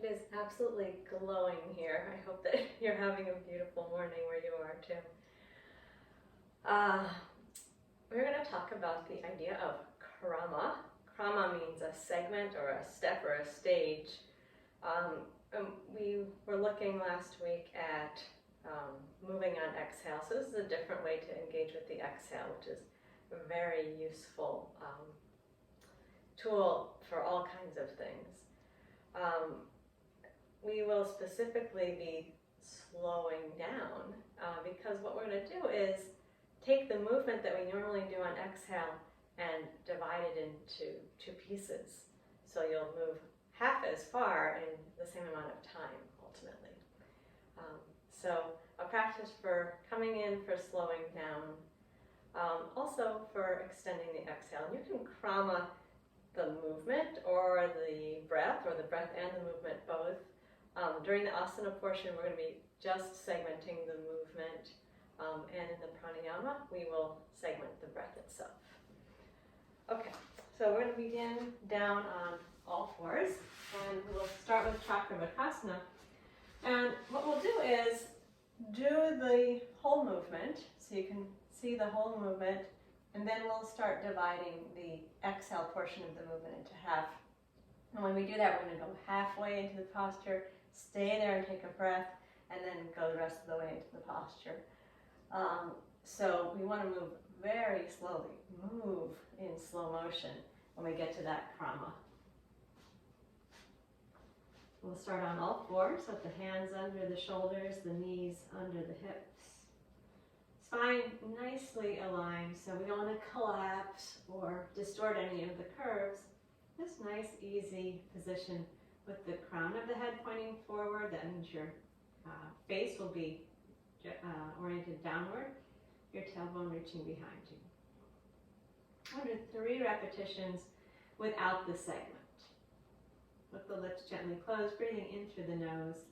It is absolutely glowing here. I hope that you're having a beautiful morning where you are too. We're going to talk about the idea of Krama. Krama means a segment or a step or a stage. We were looking last week at moving on exhale. So this is a different way to engage with the exhale, which is a very useful tool for all kinds of things. We will specifically be slowing down because what we're going to do is take the movement that we normally do on exhale and divide it into two pieces. So you'll move half as far in the same amount of time, ultimately. So a practice for coming in, for slowing down, also for extending the exhale. And you can Krama the movement or the breath and the movement both. During the asana portion, we're going to be just segmenting the movement, and in the pranayama, we will segment the breath itself. Okay, so we're going to begin down on all fours, and we'll start with Chakravartasana. And what we'll do is do the whole movement, so you can see the whole movement, and then we'll start dividing the exhale portion of the movement into half. And when we do that, we're going to go halfway into the posture, stay there and take a breath, and then go the rest of the way into the posture. So we want to move very slowly, move in slow motion when we get to that Krama. We'll start on all fours with the hands under the shoulders, the knees under the hips. Spine nicely aligned, so we don't want to collapse or distort any of the curves. This nice, easy position with the crown of the head pointing forward. That means your face will be oriented downward, your tailbone reaching behind you. We'll do 3 repetitions without the segment. With the lips gently closed, breathing in through the nose.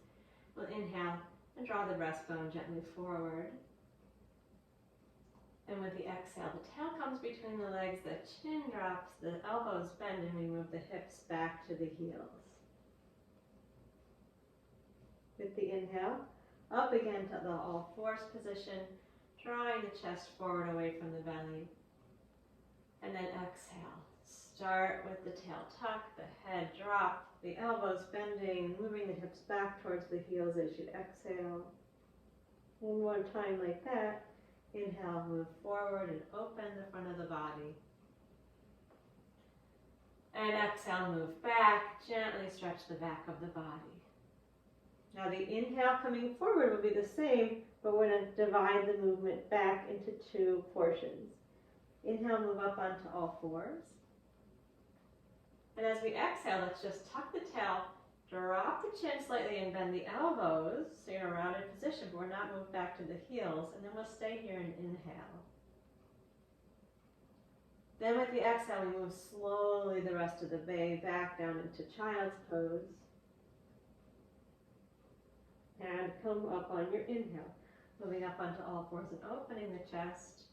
We'll inhale and draw the breastbone gently forward. And with the exhale, the tail comes between the legs, the chin drops, the elbows bend, and we move the hips back to the heels. With the inhale, up again to the all fours position, drawing the chest forward away from the belly. And then exhale. Start with the tail tuck, the head drop, the elbows bending, moving the hips back towards the heels as you exhale. And one time like that, inhale, move forward and open the front of the body. And exhale, move back, gently stretch the back of the body. Now the inhale coming forward will be the same, but we're going to divide the movement back into 2 portions. Inhale, move up onto all fours. And as we exhale, let's just tuck the tail, drop the chin slightly and bend the elbows, so you're in a rounded position, but we're not moved back to the heels, and then we'll stay here and inhale. Then with the exhale, we move slowly the rest of the way back down into child's pose. And come up on your inhale, moving up onto all fours and opening the chest.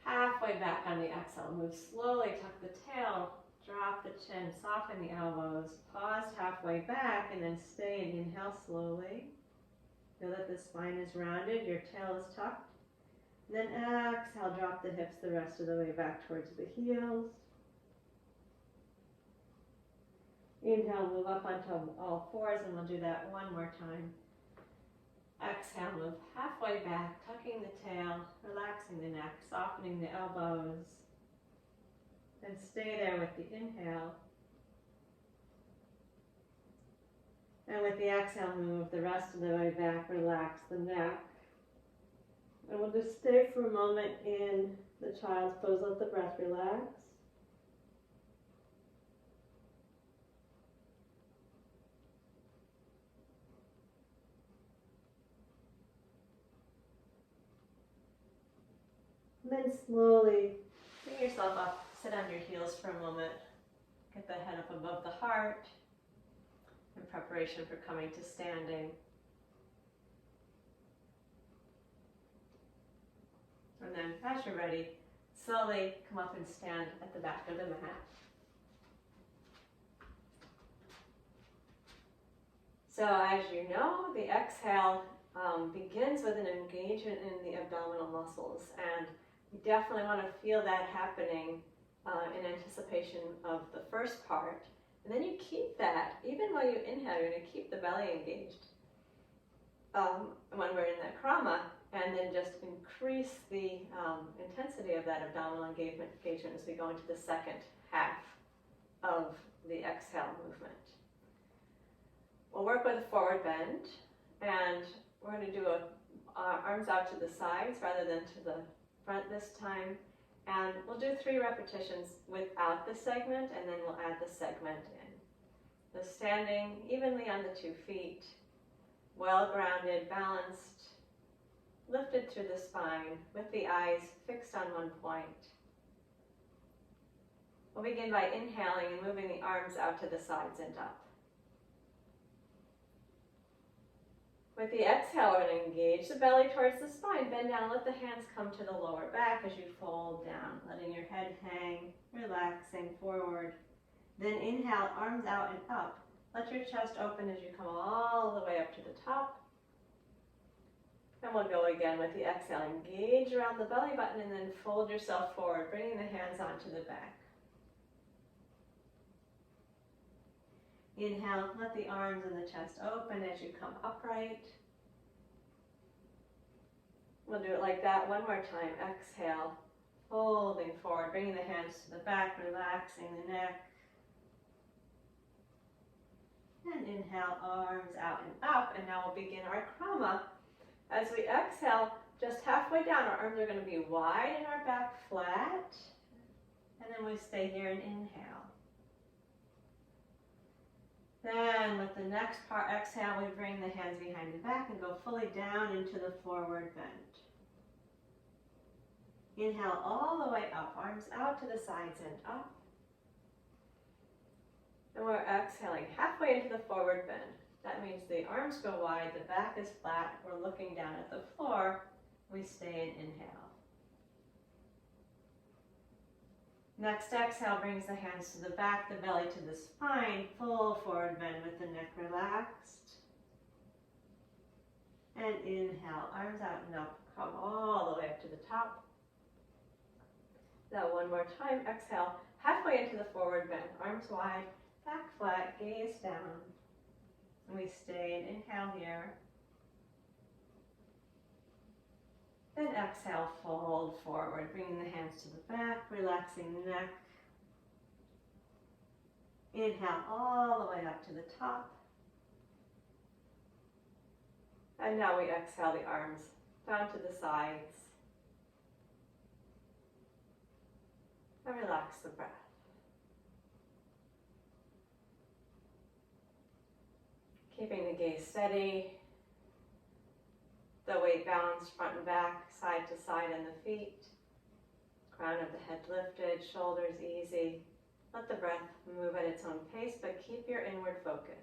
Halfway back on the exhale, move slowly, tuck the tail, drop the chin, soften the elbows, pause halfway back, and then stay and inhale slowly. Feel that the spine is rounded, your tail is tucked. And then exhale, drop the hips the rest of the way back towards the heels. Inhale, move up onto all fours, and we'll do that one more time. Exhale, move halfway back, tucking the tail, relaxing the neck, softening the elbows. Then stay there with the inhale. And with the exhale, move the rest of the way back, relax the neck. And we'll just stay for a moment in the child's pose, let the breath relax. And then slowly bring yourself up, sit on your heels for a moment, get the head up above the heart in preparation for coming to standing. And then as you're ready, slowly come up and stand at the back of the mat. So as you know, the exhale begins with an engagement in the abdominal muscles, and you definitely want to feel that happening in anticipation of the first part. And then you keep that, even while you inhale, you're going to keep the belly engaged when we're in that Krama, and then just increase the intensity of that abdominal engagement as we go into the second half of the exhale movement. We'll work with a forward bend, and we're going to do arms out to the sides rather than to the front this time. And we'll do 3 repetitions without the segment, and then we'll add the segment in. So standing evenly on the 2 feet, well grounded, balanced, lifted through the spine with the eyes fixed on one point. We'll begin by inhaling and moving the arms out to the sides and up. With the exhale, we're going to engage the belly towards the spine. Bend down, let the hands come to the lower back as you fold down, letting your head hang, relaxing forward. Then inhale, arms out and up. Let your chest open as you come all the way up to the top. And we'll go again with the exhale. Engage around the belly button and then fold yourself forward, bringing the hands onto the back. Inhale, let the arms and the chest open as you come upright. We'll do it like that one more time. Exhale, folding forward, bringing the hands to the back, relaxing the neck. And inhale, arms out and up. And now we'll begin our Krama. As we exhale, just halfway down, our arms are going to be wide and our back flat. And then we stay here and inhale. Then with the next part, exhale, we bring the hands behind the back and go fully down into the forward bend. Inhale all the way up, arms out to the sides and up. And we're exhaling halfway into the forward bend. That means the arms go wide, the back is flat, we're looking down at the floor. We stay and inhale. Next exhale brings the hands to the back, the belly to the spine, full forward bend with the neck relaxed. And inhale, arms out and up, come all the way up to the top. Now one more time, exhale, halfway into the forward bend, arms wide, back flat, gaze down. And we stay and inhale here. Then exhale, fold forward, bringing the hands to the back, relaxing the neck. Inhale all the way up to the top. And now we exhale the arms down to the sides. And relax the breath. Keeping the gaze steady. The weight balanced front and back, side to side in the feet. Crown of the head lifted, shoulders easy. Let the breath move at its own pace, but keep your inward focus.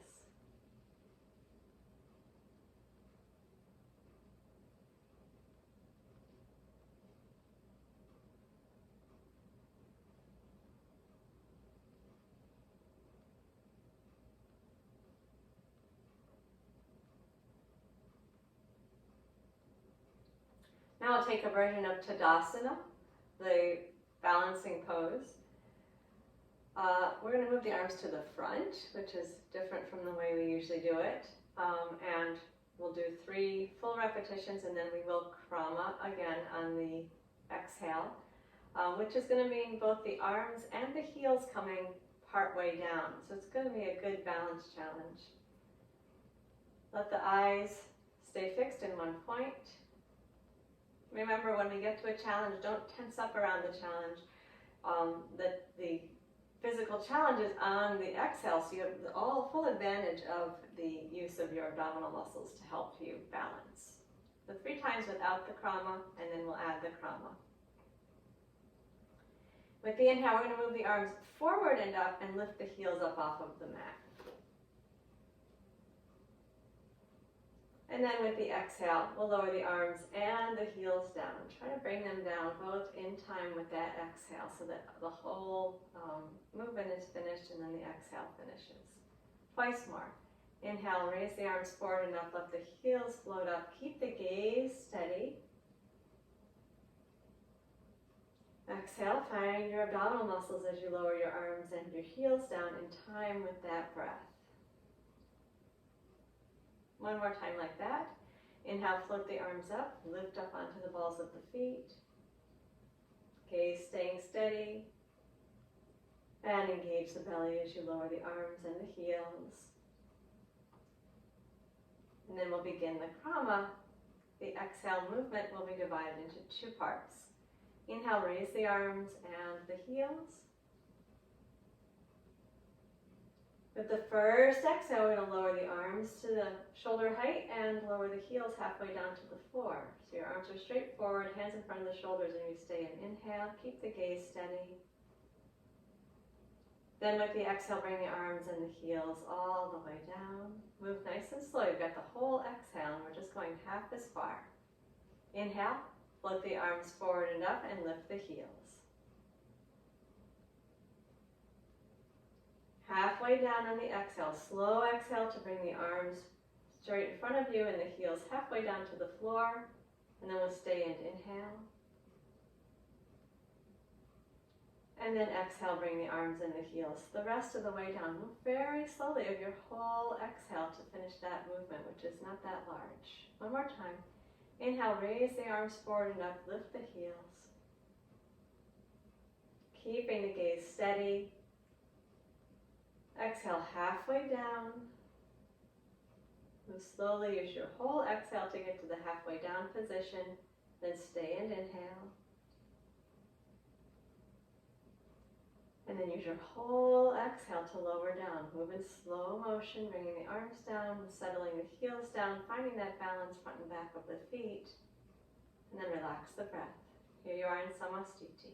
Now we'll take a version of Tadasana, the balancing pose. We're going to move the arms to the front, which is different from the way we usually do it. And we'll do 3 full repetitions, and then we will Krama again on the exhale, which is going to mean both the arms and the heels coming part way down. So it's going to be a good balance challenge. Let the eyes stay fixed in one point. Remember, when we get to a challenge, don't tense up around the challenge. The physical challenge is on the exhale, so you have all full advantage of the use of your abdominal muscles to help you balance. So 3 times without the Krama, and then we'll add the Krama. With the inhale, we're going to move the arms forward and up and lift the heels up off of the mat. And then with the exhale, we'll lower the arms and the heels down. Try to bring them down both in time with that exhale so that the whole movement is finished and then the exhale finishes. Twice more. Inhale, raise the arms forward enough, let the heels float up. Keep the gaze steady. Exhale, find your abdominal muscles as you lower your arms and your heels down in time with that breath. One more time like that. Inhale, float the arms up, lift up onto the balls of the feet. Gaze staying steady. And engage the belly as you lower the arms and the heels. And then we'll begin the Krama. The exhale movement will be divided into two parts. Inhale, raise the arms and the heels. With the first exhale, we're going to lower the arms to the shoulder height and lower the heels halfway down to the floor. So your arms are straight forward, hands in front of the shoulders, and you stay in. Inhale, keep the gaze steady. Then with the exhale, bring the arms and the heels all the way down. Move nice and slow. You've got the whole exhale, and we're just going half as far. Inhale, float the arms forward and up, and lift the heels. Halfway down on the exhale, slow exhale to bring the arms straight in front of you and the heels halfway down to the floor. And then we'll stay in. Inhale. And then exhale, bring the arms and the heels the rest of the way down. Move very slowly of your whole exhale to finish that movement, which is not that large. One more time. Inhale, raise the arms forward and up, lift the heels. Keeping the gaze steady. Exhale, halfway down. Move slowly, use your whole exhale to get to the halfway down position. Then stay and inhale. And then use your whole exhale to lower down. Move in slow motion, bringing the arms down, settling the heels down, finding that balance front and back of the feet. And then relax the breath. Here you are in Samastiti.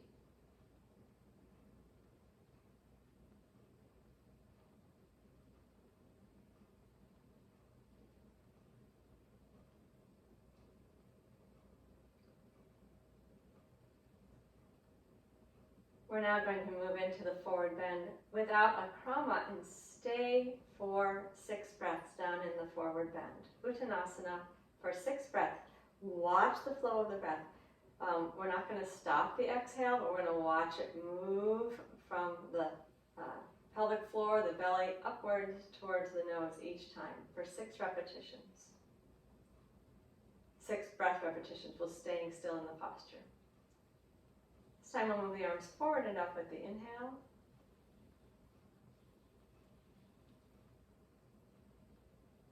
We're now going to move into the forward bend without a Krama and stay for 6 breaths down in the forward bend. Uttanasana for 6 breaths. Watch the flow of the breath. We're not going to stop the exhale, but we're going to watch it move from the pelvic floor, the belly, upwards towards the nose each time for 6 repetitions. 6 breath repetitions while staying still in the posture. This time we'll move the arms forward and up with the inhale.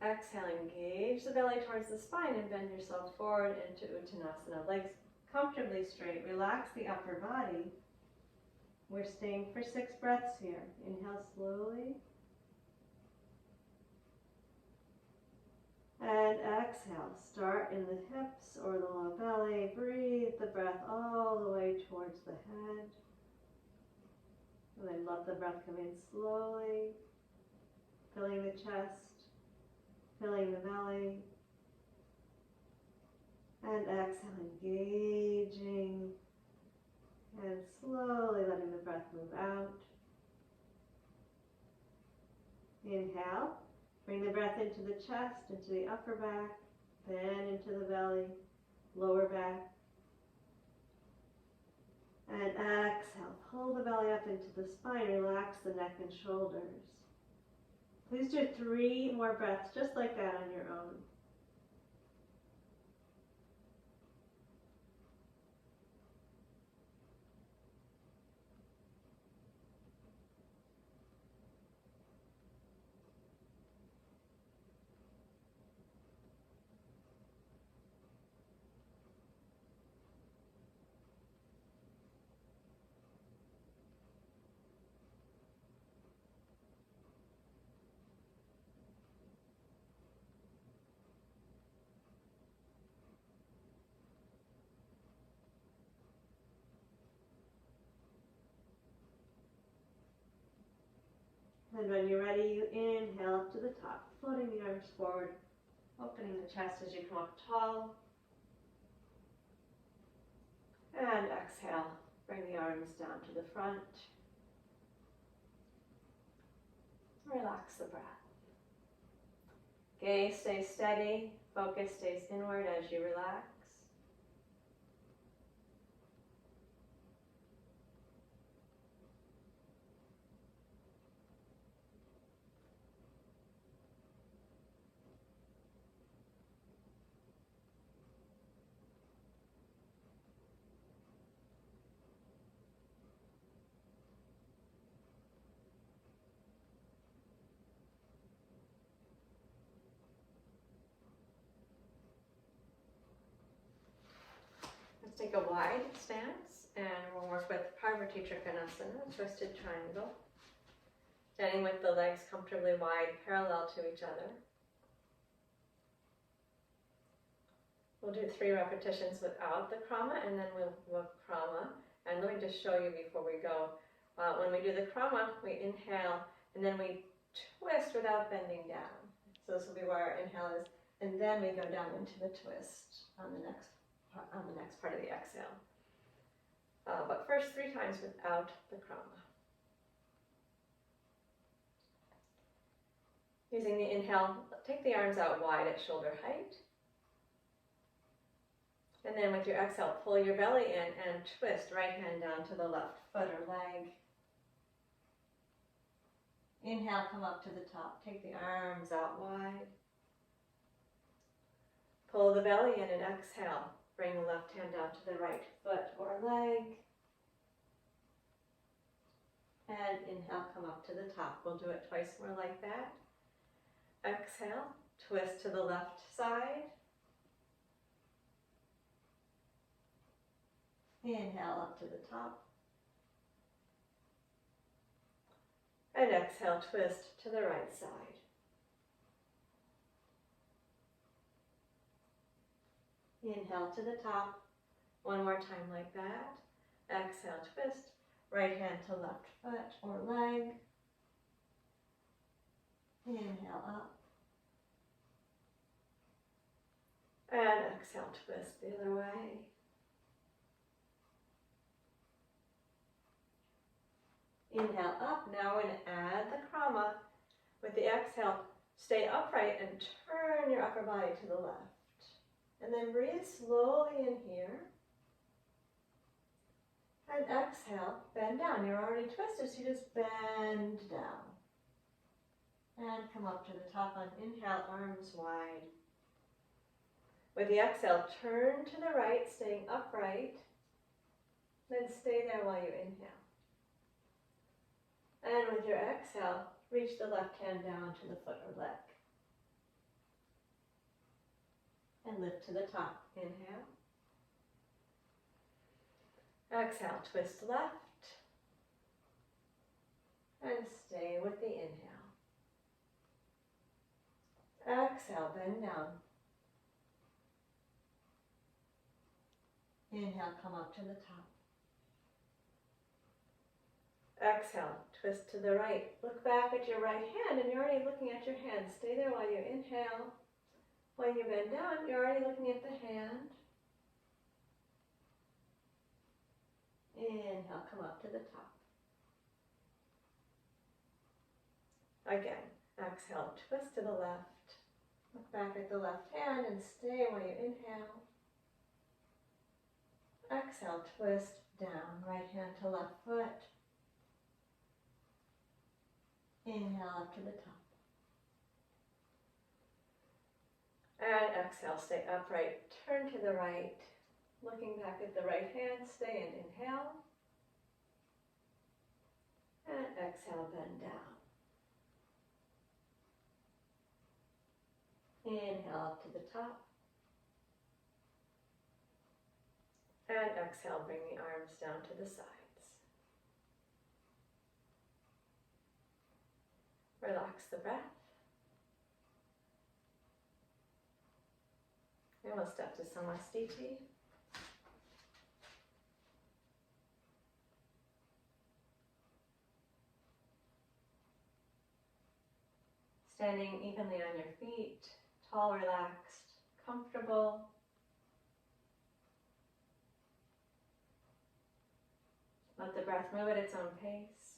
Exhale, engage the belly towards the spine and bend yourself forward into Uttanasana. Legs comfortably straight. Relax the upper body. We're staying for 6 breaths here. Inhale slowly. And exhale. Start in the hips or the low belly. Breathe the breath all the way towards the head. And then let the breath come in slowly, filling the chest, filling the belly. And exhale, engaging and slowly letting the breath move out. Inhale. Bring the breath into the chest, into the upper back, then into the belly, lower back. And exhale, pull the belly up into the spine, relax the neck and shoulders. Please do 3 more breaths just like that on your own. And when you're ready, you inhale up to the top, floating the arms forward, opening the chest as you come up tall. And exhale, bring the arms down to the front. Relax the breath. Gaze stays steady, focus stays inward as you relax. Let's take a wide stance and we'll work with Parvati Trikonasana, twisted triangle. Standing with the legs comfortably wide, parallel to each other. We'll do 3 repetitions without the Krama, and then we'll Krama. And let me just show you before we go. When we do the Krama, we inhale, and then we twist without bending down. So this will be where our inhale is, and then we go down into the twist on the next part of the exhale. But first 3 times without the Krama. Using the inhale, take the arms out wide at shoulder height. And then with your exhale, pull your belly in and twist right hand down to the left foot or leg. Inhale, come up to the top. Take the arms out wide. Pull the belly in and exhale. Bring the left hand down to the right foot or leg. And inhale, come up to the top. We'll do it twice more like that. Exhale, twist to the left side. Inhale up to the top. And exhale, twist to the right side. Inhale to the top. One more time like that. Exhale, twist. Right hand to left foot or leg. Inhale up. And exhale, twist the other way. Inhale up. Now we're going to add the Krama. With the exhale, stay upright and turn your upper body to the left. And then breathe slowly in here. And exhale, bend down. You're already twisted, so you just bend down. And come up to the top on inhale, arms wide. With the exhale, turn to the right, staying upright. Then stay there while you inhale. And with your exhale, reach the left hand down to the foot or leg. And lift to the top. Inhale. Exhale, twist left. And stay with the inhale. Exhale, bend down. Inhale, come up to the top. Exhale, twist to the right. Look back at your right hand, and you're already looking at your hand. Stay there while you inhale. When you bend down, you're already looking at the hand. Inhale, come up to the top. Again, exhale, twist to the left. Look back at the left hand and stay while you inhale. Exhale, twist down, right hand to left foot. Inhale up to the top. And exhale, stay upright, turn to the right, looking back at the right hand, stay and inhale. And exhale, bend down. Inhale up to the top. And exhale, bring the arms down to the sides. Relax the breath. And we'll step to Samastiti. Standing evenly on your feet, tall, relaxed, comfortable. Let the breath move at its own pace.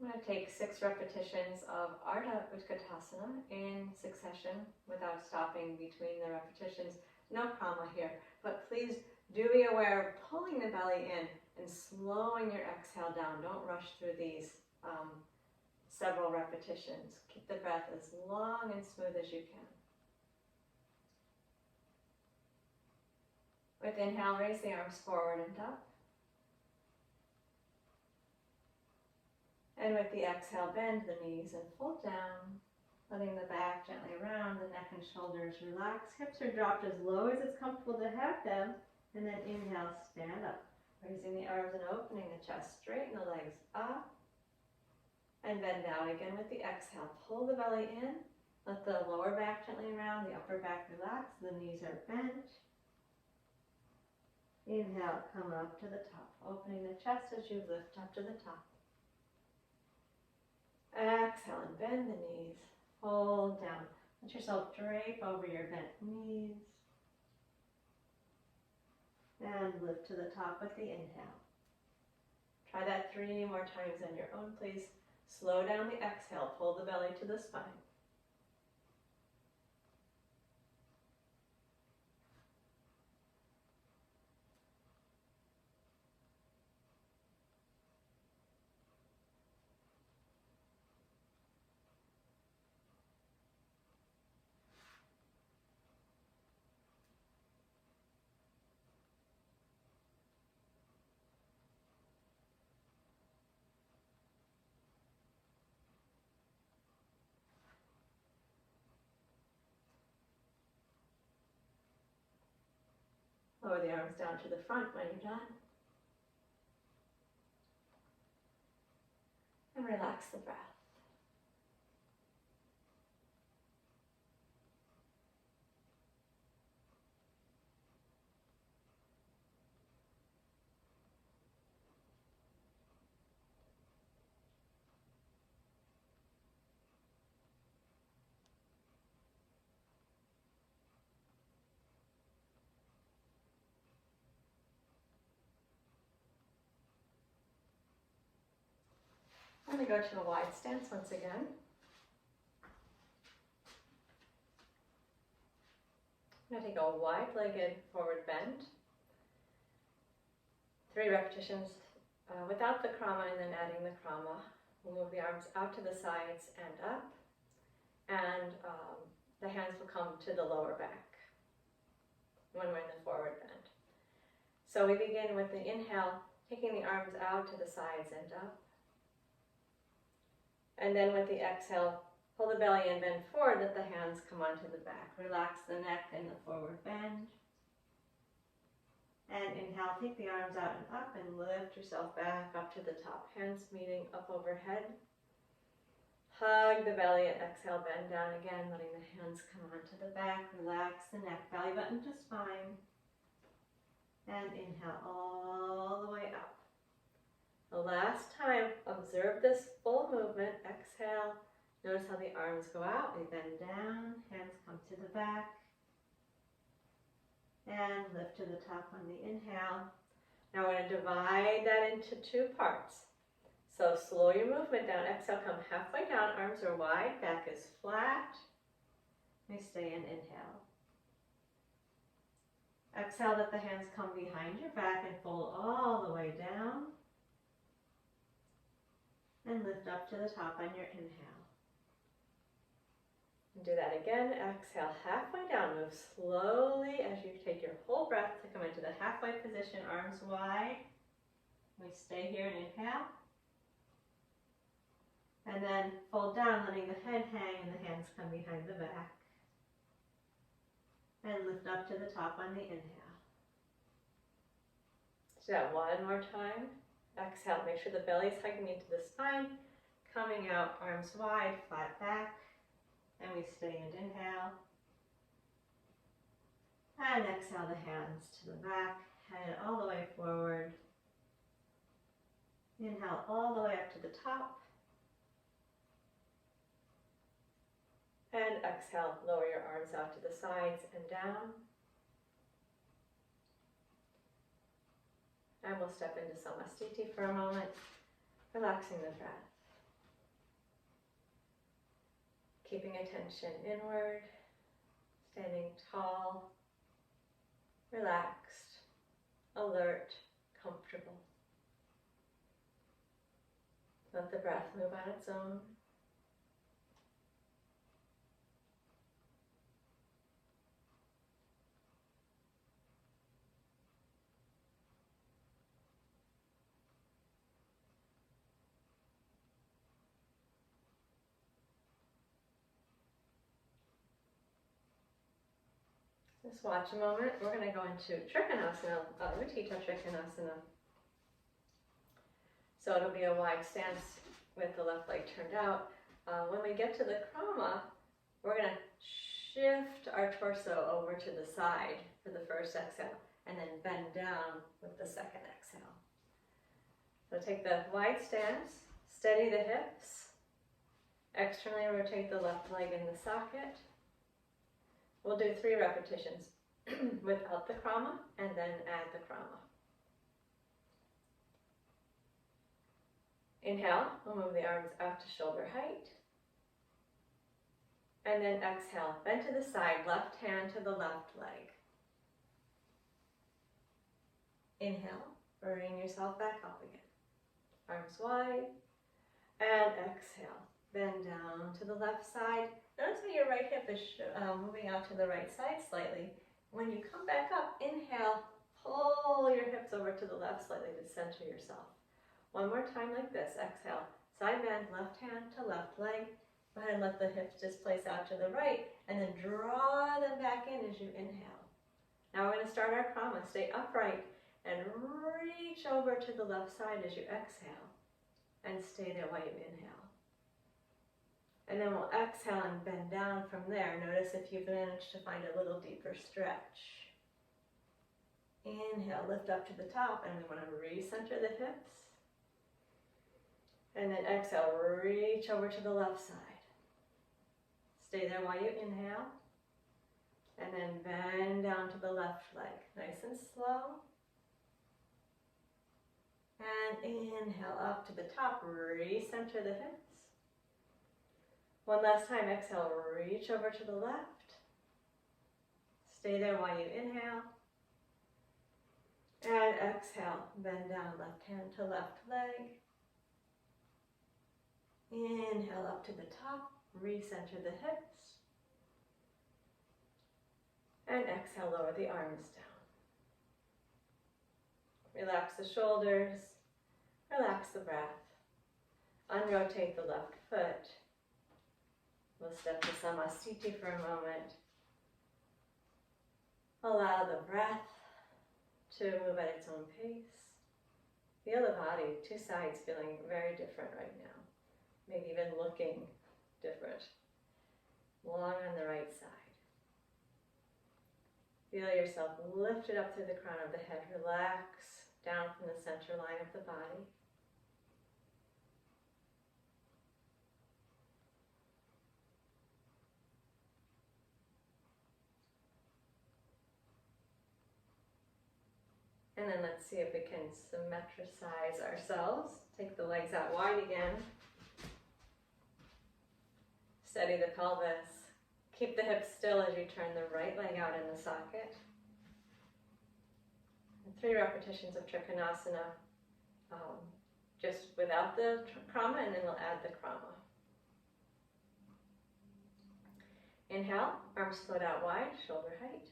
I'm going to take 6 repetitions of Ardha Utkatasana in succession without stopping between the repetitions. No Krama here, but please do be aware of pulling the belly in and slowing your exhale down. Don't rush through these several repetitions. Keep the breath as long and smooth as you can. With inhale, raise the arms forward and up. And with the exhale, bend the knees and fold down, letting the back gently around, the neck and shoulders relax. Hips are dropped as low as it's comfortable to have them. And then inhale, stand up. Raising the arms and opening the chest, straighten the legs up. And bend down again with the exhale. Pull the belly in. Let the lower back gently around, the upper back relax. The knees are bent. Inhale, come up to the top. Opening the chest as you lift up to the top. Exhale and bend the knees. Fold down. Let yourself drape over your bent knees. And lift to the top with the inhale. Try that 3 more times on your own, please. Slow down the exhale. Pull the belly to the spine. Lower the arms down to the front when you're done. And relax the breath. I'm going to go to a wide stance once again. I'm going to take a wide-legged forward bend. 3 repetitions without the Krama and then adding the Krama. We'll move the arms out to the sides and up. And the hands will come to the lower back when we're in the forward bend. So we begin with the inhale, taking the arms out to the sides and up. And then with the exhale, pull the belly and bend forward, let the hands come onto the back. Relax the neck in the forward bend. And inhale, take the arms out and up and lift yourself back up to the top. Hands meeting up overhead. Hug the belly and exhale, bend down again, letting the hands come onto the back. Relax the neck, belly button to spine. And inhale all the way up. The last time, observe this full movement. Exhale. Notice how the arms go out. We bend down. Hands come to the back. And lift to the top on the inhale. Now we're going to divide that into 2 parts. So slow your movement down. Exhale, come halfway down. Arms are wide. Back is flat. We stay in inhale. Exhale, let the hands come behind your back and fold all the way down. And lift up to the top on your inhale. And do that again. Exhale, halfway down. Move slowly as you take your whole breath to come into the halfway position, arms wide. We stay here and inhale. And then fold down, letting the head hang and the hands come behind the back. And lift up to the top on the inhale. Do that one more time. Exhale, make sure the belly is hugging into the spine. Coming out, arms wide, flat back. And we stay and inhale. And exhale the hands to the back, head all the way forward. Inhale all the way up to the top. And exhale, lower your arms out to the sides and down. And we'll step into Samastiti for a moment, relaxing the breath. keeping attention inward, standing tall, relaxed, alert, comfortable. Let the breath move on its own. Just watch a moment. We're going to go into Trikonasana, Utthita Trikonasana. So it'll be a wide stance with the left leg turned out. When we get to the Krama, we're going to shift our torso over to the side for the first exhale, and then bend down with the second exhale. So take the wide stance, steady the hips, externally rotate the left leg in the socket. We'll do 3 repetitions without the Krama and then add the Krama. Inhale, we'll move the arms out to shoulder height. And then exhale, bend to the side, left hand to the left leg. Inhale, bring yourself back up again. Arms wide. And exhale, bend down to the left side. Notice how your right hip is moving out to the right side slightly. When you come back up, inhale, pull your hips over to the left slightly to center yourself. One more time like this. Exhale, side bend, left hand to left leg. Go ahead and let the hips displace out to the right, and then draw them back in as you inhale. Now we're going to start our Krama. Stay upright and reach over to the left side as you exhale, and stay there while you inhale. And then we'll exhale and bend down from there. Notice if you've managed to find a little deeper stretch. Inhale, lift up to the top, and we want to recenter the hips. And then exhale, reach over to the left side. Stay there while you inhale. And then bend down to the left leg. Nice and slow. And inhale up to the top, recenter the hips. One last time, exhale, reach over to the left. Stay there while you inhale. And exhale, bend down, left hand to left leg. Inhale up to the top, recenter the hips. And exhale, lower the arms down. Relax the shoulders, relax the breath. Unrotate the left foot. We'll step to Samasthiti for a moment. Allow the breath to move at its own pace. Feel the body, 2 sides feeling very different right now. Maybe even looking different. Long on the right side. Feel yourself lifted up through the crown of the head. Relax down from the center line of the body. And then let's see if we can symmetricize ourselves. Take the legs out wide again. Steady the pelvis. Keep the hips still as you turn the right leg out in the socket. And 3 repetitions of Trikonasana, just without the Krama, and then we'll add the Krama. Inhale, arms split out wide, shoulder height.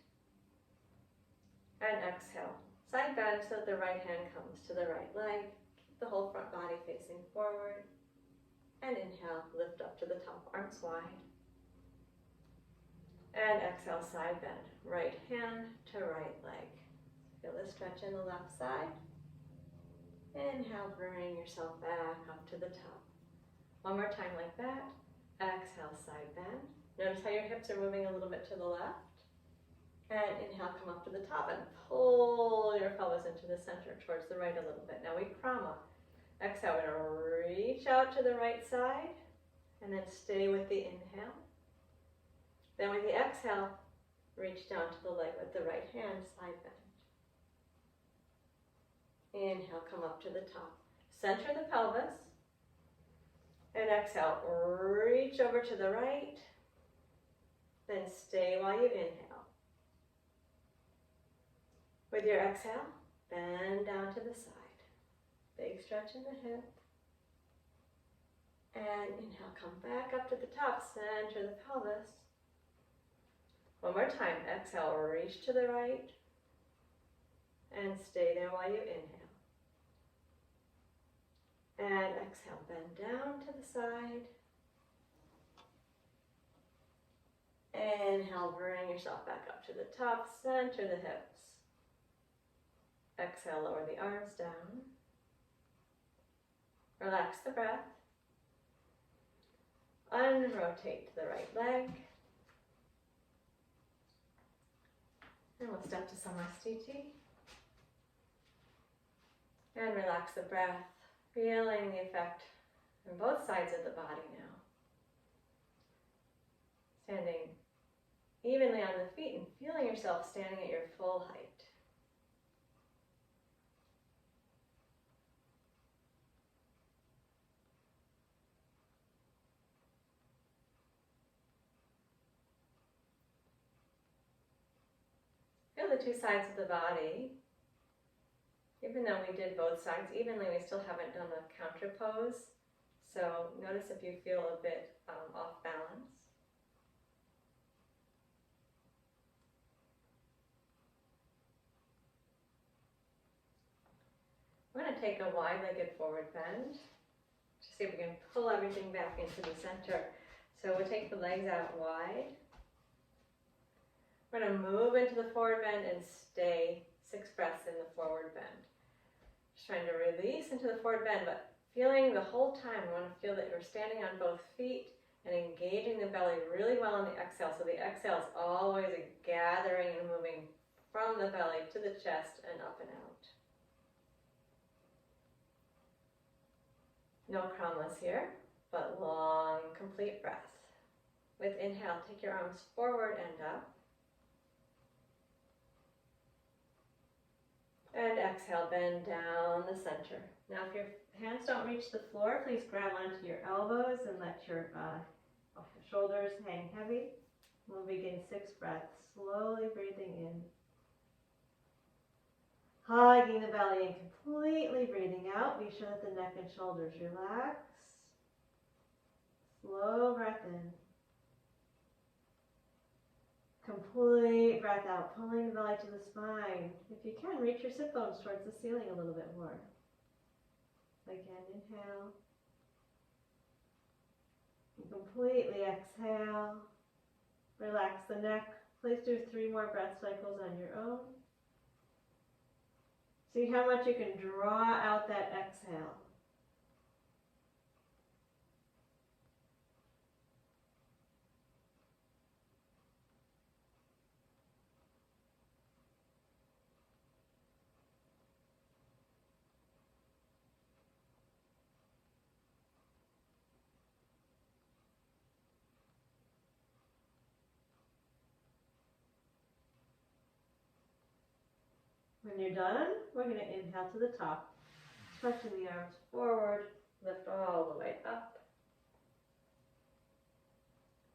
And exhale, side bend so that the right hand comes to the right leg. Keep the whole front body facing forward. And inhale, lift up to the top, arms wide. And exhale, side bend, right hand to right leg. Feel the stretch in the left side. Inhale, bring yourself back up to the top. One more time like that. Exhale, side bend. Notice how your hips are moving a little bit to the left. And inhale, come up to the top and pull your pelvis into the center towards the right a little bit. Now we Krama. Exhale, we're going to reach out to the right side and then stay with the inhale. Then with the exhale, reach down to the leg with the right hand, side bend. Inhale, come up to the top. Center the pelvis. And exhale, reach over to the right. Then stay while you inhale. With your exhale, bend down to the side. Big stretch in the hip. And inhale, come back up to the top, center the pelvis. One more time, exhale, reach to the right. And stay there while you inhale. And exhale, bend down to the side. Inhale, bring yourself back up to the top, center the hips. Exhale, lower the arms down. Relax the breath. Unrotate to the right leg. And we'll step to Samastiti. And relax the breath, feeling the effect on both sides of the body now. Standing evenly on the feet and feeling yourself standing at your full height. Feel the two sides of the body. Even though we did both sides evenly, we still haven't done the counter pose. So notice if you feel a bit off balance. We're going to take a wide-legged forward bend. Just see if we can pull everything back into the center. So we'll take the legs out wide. We're going to move into the forward bend and stay 6 breaths in the forward bend. Just trying to release into the forward bend, but feeling the whole time, we want to feel that you're standing on both feet and engaging the belly really well on the exhale. So the exhale is always a gathering and moving from the belly to the chest and up and out. No kramas here, but long, complete breath. With inhale, take your arms forward and up. And exhale, bend down the center. Now if your hands don't reach the floor, please grab onto your elbows and let your shoulders hang heavy. We'll begin 6 breaths, slowly breathing in. Hugging the belly and completely breathing out. Be sure that the neck and shoulders relax. Slow breath in. Complete breath out, pulling the belly to the spine. If you can, reach your sit bones towards the ceiling a little bit more. Again, inhale. And completely exhale. Relax the neck. Please do 3 more breath cycles on your own. See how much you can draw out that exhale. When you're done, we're going to inhale to the top, stretching the arms forward, lift all the way up.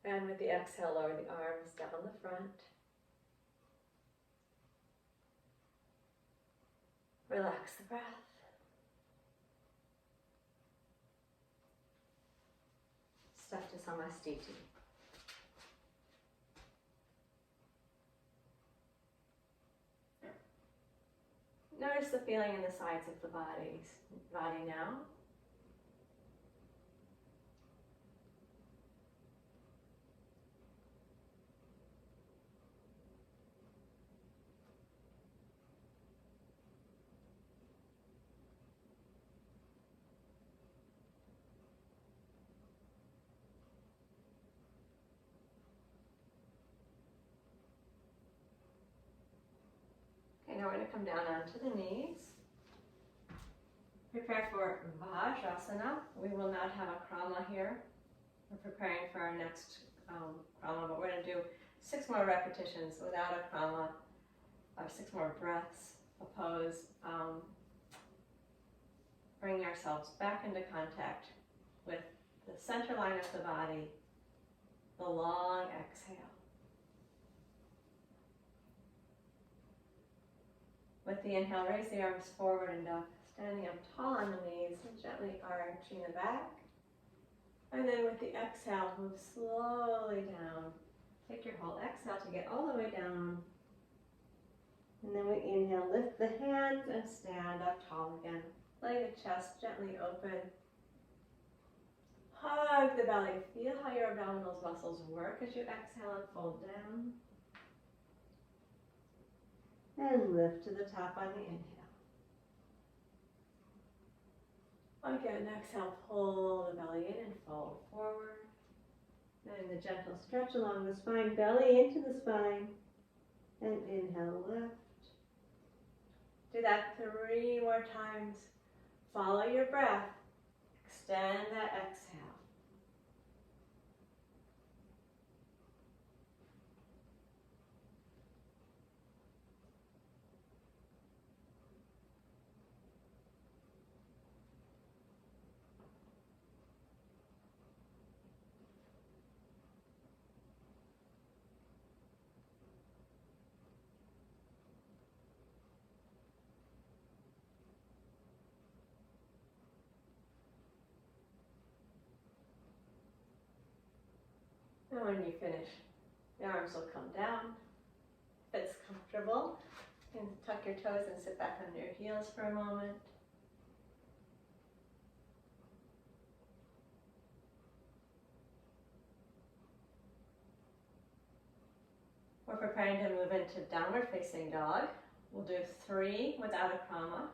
And with the exhale, lower the arms down the front. Relax the breath. Step to Samastiti. Notice the feeling in the sides of the body now. Now we're going to come down onto the knees. Prepare for Vajrasana. We will not have a Krama here. We're preparing for our next Krama, but we're going to do 6 more repetitions without a Krama, or 6 more breaths, a pose. Bringing ourselves back into contact with the center line of the body, the long exhale. With the inhale, raise the arms forward and up, standing up tall on the knees and gently arching the back. And then with the exhale, move slowly down. Take your whole exhale to get all the way down. And then we inhale, lift the hands and stand up tall again. Letting the chest gently open. Hug the belly. Feel how your abdominal muscles work as you exhale and fold down. And lift to the top on the inhale. Again, exhale, pull the belly in and fold forward. And the gentle stretch along the spine, belly into the spine. And inhale, lift. Do that 3 more times. Follow your breath. Extend that exhale. And when you finish, your arms will come down. If it's comfortable, you can tuck your toes and sit back on your heels for a moment. We're preparing to move into downward facing dog. We'll do 3 without a krama,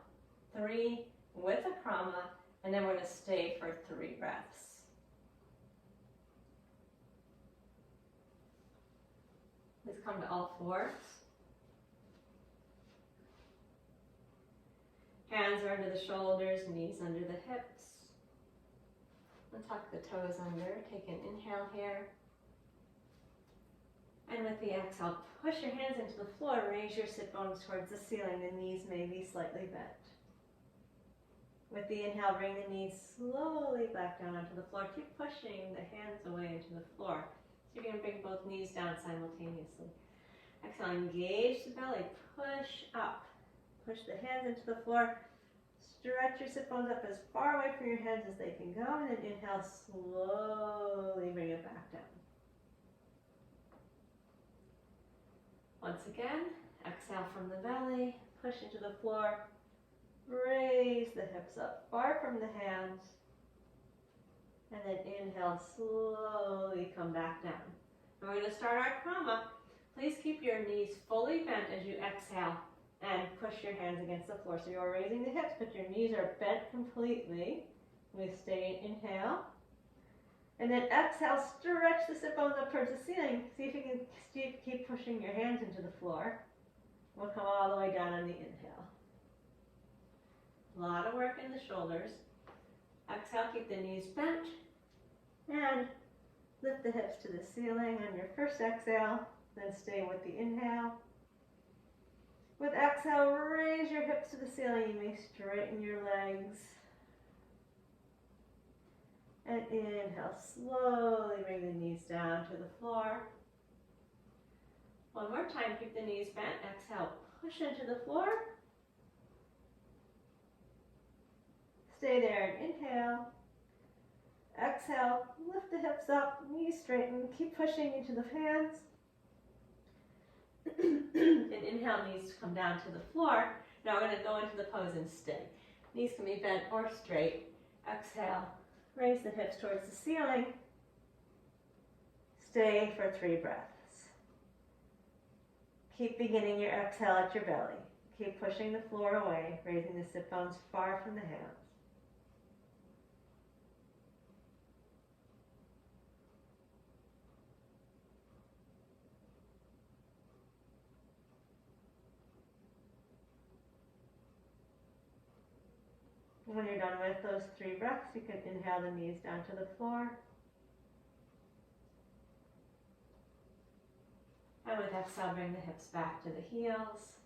3 with a krama, and then we're going to stay for 3 breaths. Please come to all fours. Hands are under the shoulders, knees under the hips. And tuck the toes under. Take an inhale here. And with the exhale, push your hands into the floor. Raise your sit bones towards the ceiling. The knees may be slightly bent. With the inhale, bring the knees slowly back down onto the floor. Keep pushing the hands away into the floor. So you're going to bring both knees down simultaneously. Exhale, engage the belly. Push up. Push the hands into the floor. Stretch your sit bones up as far away from your hands as they can go. And then inhale, slowly bring it back down. Once again, exhale from the belly. Push into the floor. Raise the hips up far from the hands. And then inhale, slowly come back down. And we're going to start our krama. Please keep your knees fully bent as you exhale and push your hands against the floor. So you're raising the hips, but your knees are bent completely. We stay, inhale. And then exhale, stretch the sit bones up towards the ceiling. See if you can keep pushing your hands into the floor. We'll come all the way down on the inhale. A lot of work in the shoulders. Exhale, keep the knees bent. And lift the hips to the ceiling on your first exhale. Then stay with the inhale. With exhale, raise your hips to the ceiling. You may straighten your legs. And inhale, slowly bring the knees down to the floor. One more time, keep the knees bent. Exhale, push into the floor. Stay there and inhale. Exhale, lift the hips up, knees straighten, keep pushing into the hands. And inhale, knees come down to the floor. Now we're going to go into the pose and stay. Knees can be bent or straight. Exhale, raise the hips towards the ceiling. Stay for 3 breaths. Keep beginning your exhale at your belly. Keep pushing the floor away, raising the sit bones far from the hands. When you're done with those 3 breaths, you can inhale the knees down to the floor. And with exhale, bring the hips back to the heels.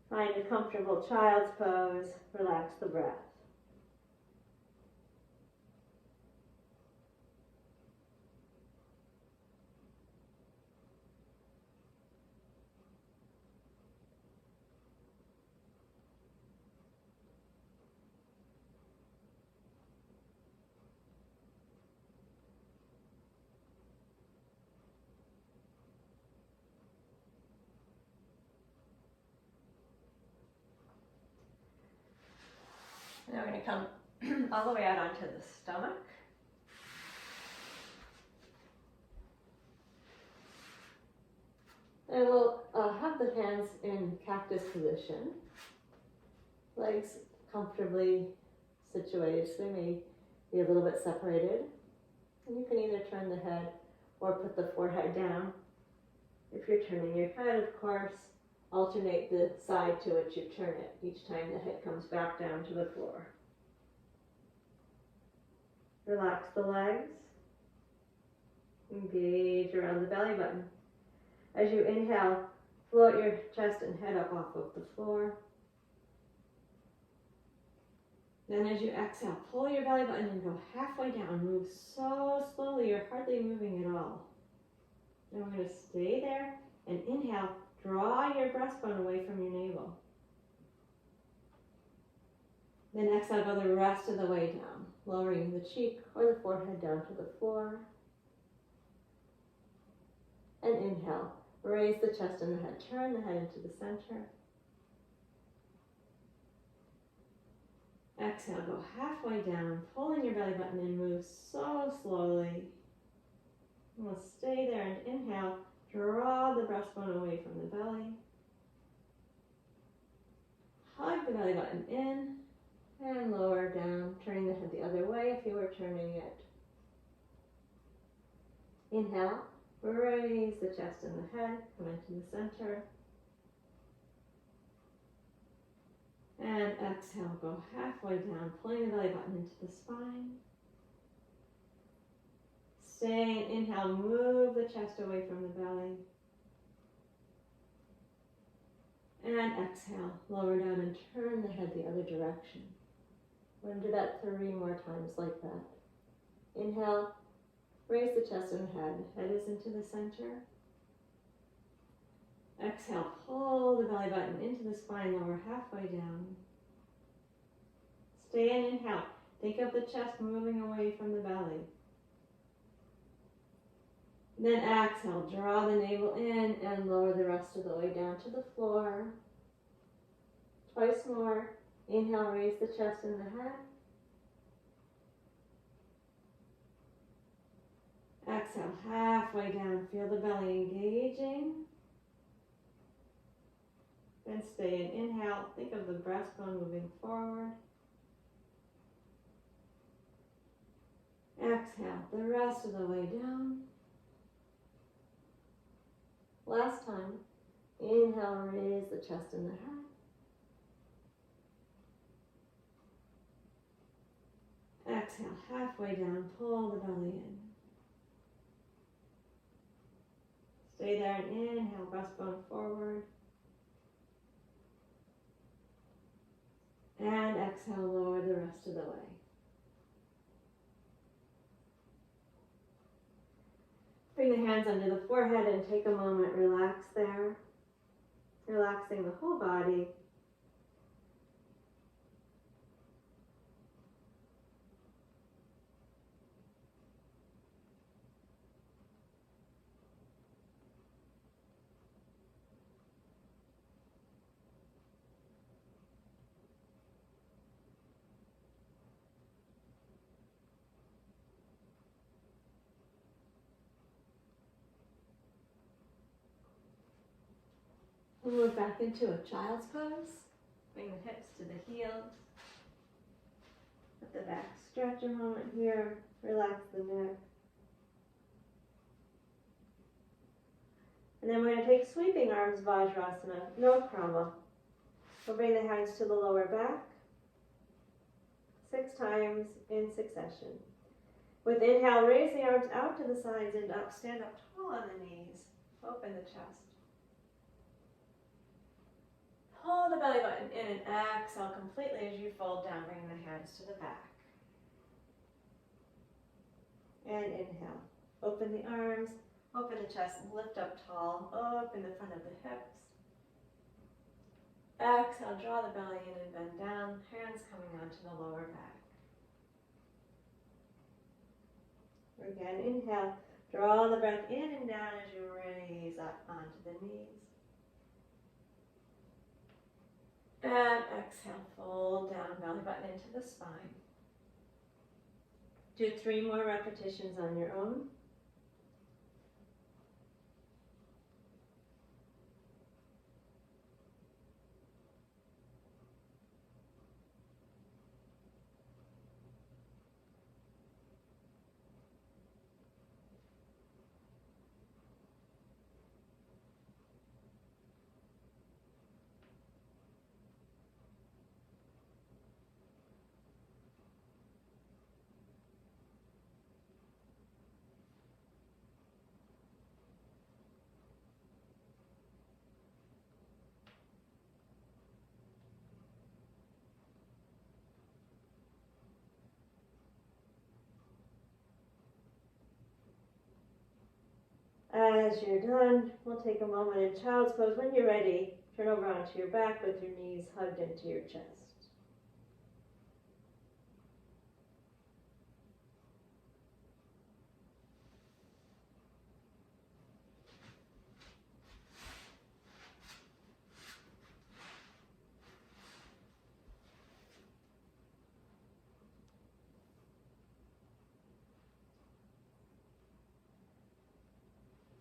Find a comfortable child's pose. Relax the breath. Now we're going to come all the way out onto the stomach. And we'll have the hands in cactus position. Legs comfortably situated, so they may be a little bit separated. And you can either turn the head or put the forehead down. If you're turning your head, of course, alternate the side to which you turn it each time the head comes back down to the floor. Relax the legs. Engage around the belly button. As you inhale, float your chest and head up off of the floor. Then as you exhale, pull your belly button and go halfway down. Move so slowly, you're hardly moving at all. Then we're going to stay there and inhale, draw your breastbone away from your navel. Then exhale, go the rest of the way down, lowering the cheek or the forehead down to the floor. And inhale, raise the chest and the head, turn the head into the center. Exhale, go halfway down, pulling your belly button and move so slowly. And we'll stay there and inhale, draw the breastbone away from the belly. Hug the belly button in and lower down, turning the head the other way if you were turning it. Inhale, raise the chest and the head, come into the center. And exhale, go halfway down, pulling the belly button into the spine. Stay and inhale, move the chest away from the belly. And exhale, lower down and turn the head the other direction. We're going to do that 3 more times like that. Inhale, raise the chest and the head. Head is into the center. Exhale, pull the belly button into the spine, lower halfway down. Stay and inhale. Think of the chest moving away from the belly. Then exhale, draw the navel in and lower the rest of the way down to the floor. Twice more. Inhale, raise the chest and the head. Exhale, halfway down, feel the belly engaging. Then stay and inhale, think of the breastbone moving forward. Exhale, the rest of the way down. Last time, inhale, raise the chest and the head. Exhale, halfway down, pull the belly in. Stay there and inhale, breastbone forward. And exhale, lower the rest of the way. Bring the hands under the forehead and take a moment, relax there. Relaxing the whole body. We'll move back into a child's pose. Bring the hips to the heels. Let the back stretch a moment here. Relax the neck. And then we're going to take sweeping arms, Vajrasana, no Krama. We'll bring the hands to the lower back. 6 times in succession. With inhale, raise the arms out to the sides and up. Stand up tall on the knees. Open the chest. Pull the belly button in and exhale completely as you fold down, bringing the hands to the back. And inhale. Open the arms, open the chest, lift up tall, open the front of the hips. Exhale, draw the belly in and bend down, hands coming onto the lower back. Again, inhale, draw the breath in and down as you raise up onto the knees. And exhale, fold down, belly button into the spine. Do 3 more repetitions on your own. As you're done, we'll take a moment in child's pose. When you're ready, turn over onto your back with your knees hugged into your chest.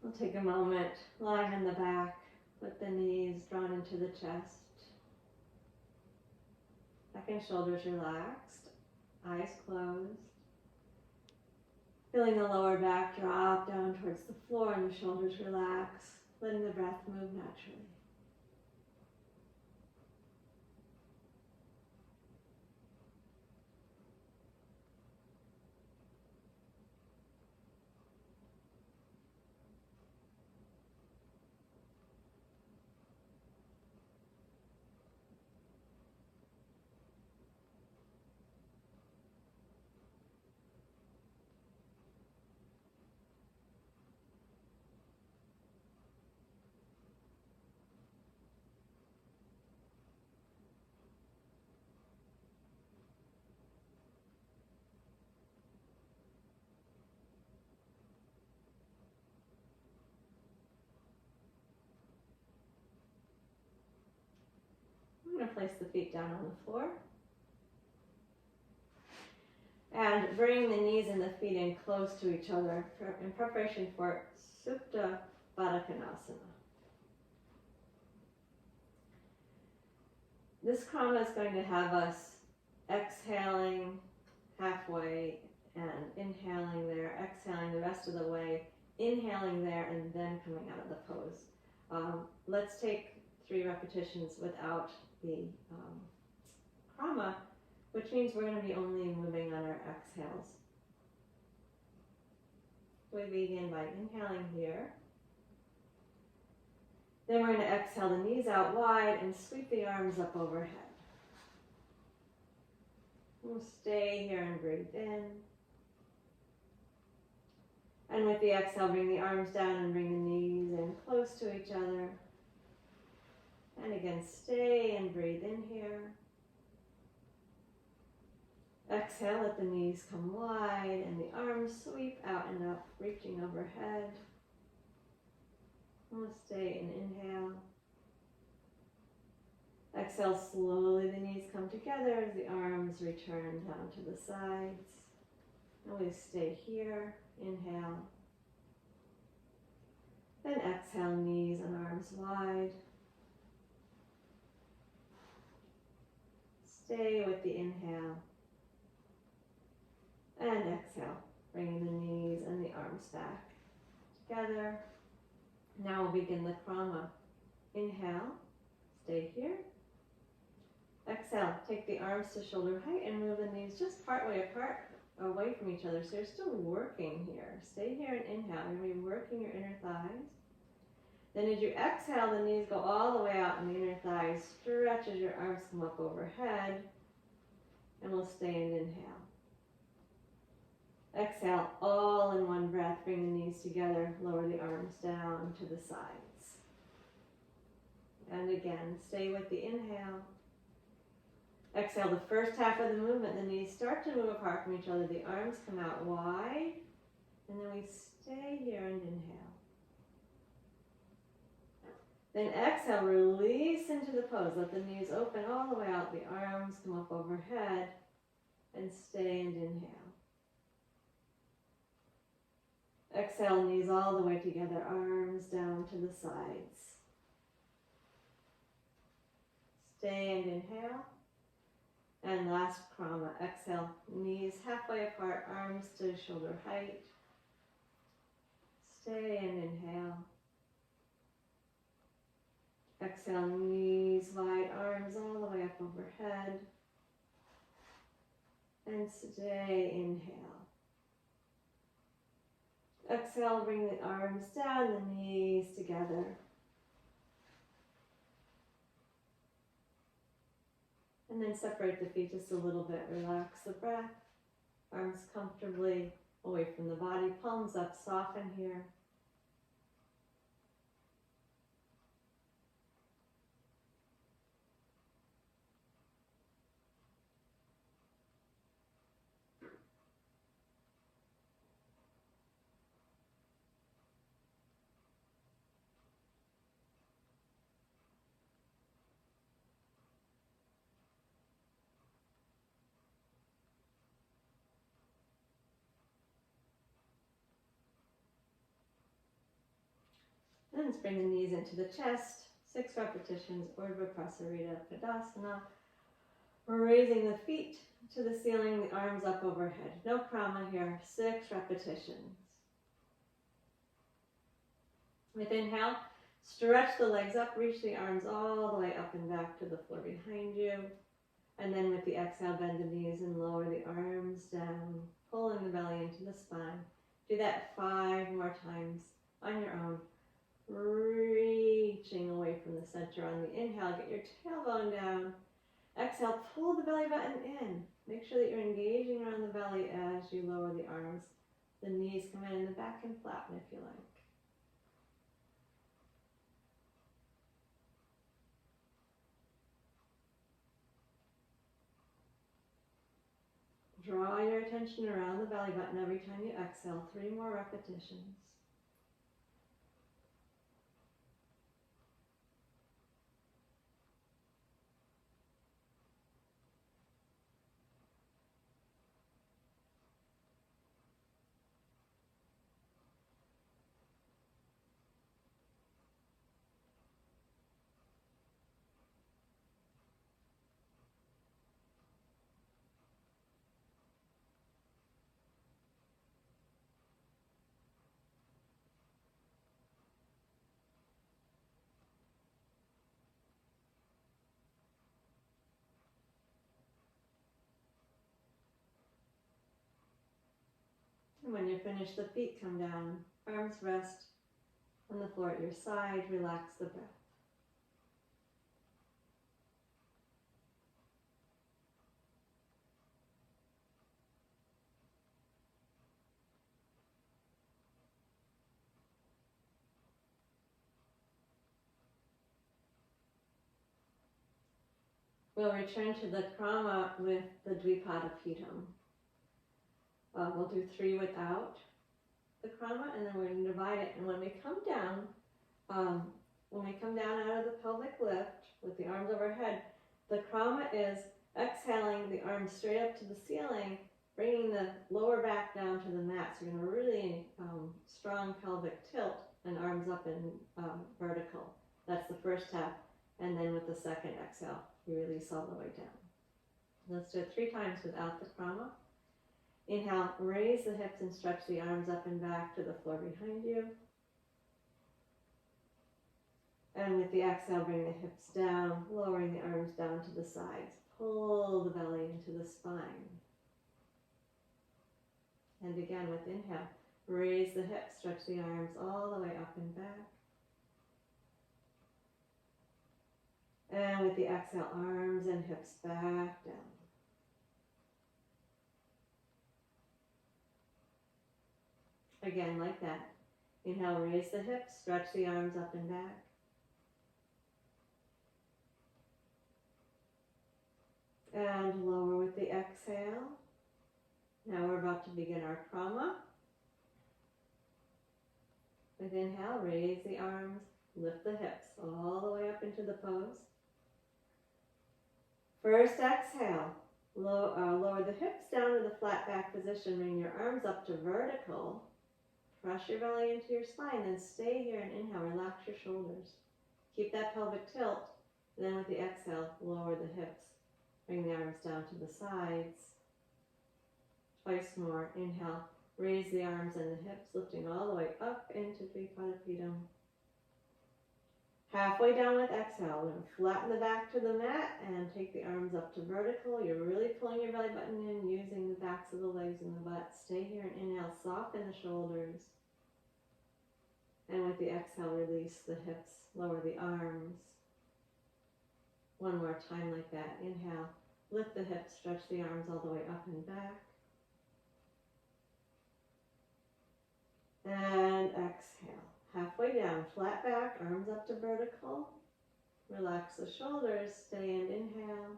We'll take a moment lying on the back with the knees drawn into the chest. Neck and shoulders relaxed, eyes closed. Feeling the lower back drop down towards the floor and the shoulders relax, letting the breath move naturally. I'm going to place the feet down on the floor. And bring the knees and the feet in close to each other in preparation for Supta Baddha Konasana. This Krama is going to have us exhaling halfway and inhaling there, exhaling the rest of the way, inhaling there, and then coming out of the pose. Let's take 3 repetitions without the Krama, which means we're going to be only moving on our exhales. We begin by inhaling here. Then we're going to exhale the knees out wide and sweep the arms up overhead. We'll stay here and breathe in. And with the exhale, bring the arms down and bring the knees in close to each other. And again, stay and breathe in here. Exhale, let the knees come wide and the arms sweep out and up, reaching overhead. We'll stay and inhale. Exhale, slowly the knees come together as the arms return down to the sides. And we stay here, inhale. Then exhale, knees and arms wide. Stay with the inhale. And exhale, bringing the knees and the arms back together. Now we'll begin the Krama. Inhale, stay here. Exhale, take the arms to shoulder height and move the knees just partway apart, away from each other. So you're still working here. Stay here and inhale. You're going to be working your inner thighs. Then as you exhale, the knees go all the way out and the inner thighs stretch as your arms come up overhead. And we'll stay and inhale. Exhale, all in one breath, bring the knees together, lower the arms down to the sides. And again, stay with the inhale. Exhale, the first half of the movement, the knees start to move apart from each other, the arms come out wide, and then we stay here and inhale. Then exhale, release into the pose. Let the knees open all the way out. The arms come up overhead. And stay and inhale. Exhale, knees all the way together. Arms down to the sides. Stay and inhale. And last Krama. Exhale, knees halfway apart. Arms to shoulder height. Stay and inhale. Exhale, knees wide, arms all the way up overhead. And stay, inhale. Exhale, bring the arms down, the knees together. And then separate the feet just a little bit. Relax the breath. Arms comfortably away from the body. Palms up, soften here. And let's bring the knees into the chest. 6 repetitions, Urdhva Prasarita Padasana. Raising the feet to the ceiling, the arms up overhead. No Krama here, 6 repetitions. With inhale, stretch the legs up, reach the arms all the way up and back to the floor behind you. And then with the exhale, bend the knees and lower the arms down, pulling the belly into the spine. Do that 5 more times on your own. Reaching away from the center on the inhale, get your tailbone down. Exhale, pull the belly button in. Make sure that you're engaging around the belly as you lower the arms. The knees come in the back and flatten if you like. Draw your attention around the belly button every time you exhale. 3 more repetitions. And when you're finished, the feet come down, arms rest on the floor at your side, relax the breath. We'll return to the Krama with the Dvipada Pitham. We'll do 3 without the Krama, and then we're going to divide it. And when we come down out of the pelvic lift with the arms overhead, the Krama is exhaling the arms straight up to the ceiling, bringing the lower back down to the mat. So you're going to really strong pelvic tilt and arms up and vertical. That's the first tap. And then with the second exhale, you release all the way down. Let's do it 3 times without the Krama. Inhale, raise the hips and stretch the arms up and back to the floor behind you. And with the exhale, bring the hips down, lowering the arms down to the sides. Pull the belly into the spine. And again with inhale, raise the hips, stretch the arms all the way up and back. And with the exhale, arms and hips back down. Again, like that. Inhale, raise the hips, stretch the arms up and back. And lower with the exhale. Now we're about to begin our Krama. With inhale, raise the arms, Lift the hips all the way up into the pose. First exhale, lower the hips down to the flat back position. Bring your arms up to vertical. Press your belly into your spine, then stay here and inhale. Relax your shoulders. Keep that pelvic tilt. And then with the exhale, lower the hips. Bring the arms down to the sides. Twice more. Inhale. Raise the arms and the hips, lifting all the way up into Tripadipidam. Halfway down with exhale, we're going to flatten the back to the mat and take the arms up to vertical. You're really pulling your belly button in, using the backs of the legs and the butt. Stay here and inhale, soften the shoulders. And with the exhale, release the hips, lower the arms. One more time like that. Inhale, lift the hips, stretch the arms all the way up and back. And exhale. Halfway down, flat back, arms up to vertical. Relax the shoulders, stay and inhale.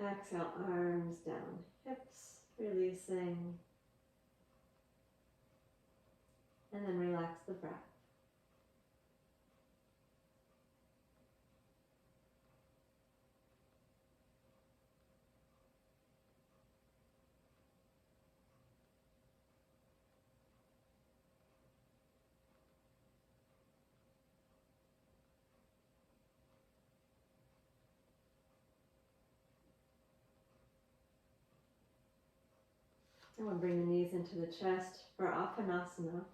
Exhale, arms down, hips releasing. And then relax the breath. And we'll bring the knees into the chest for Apanasana.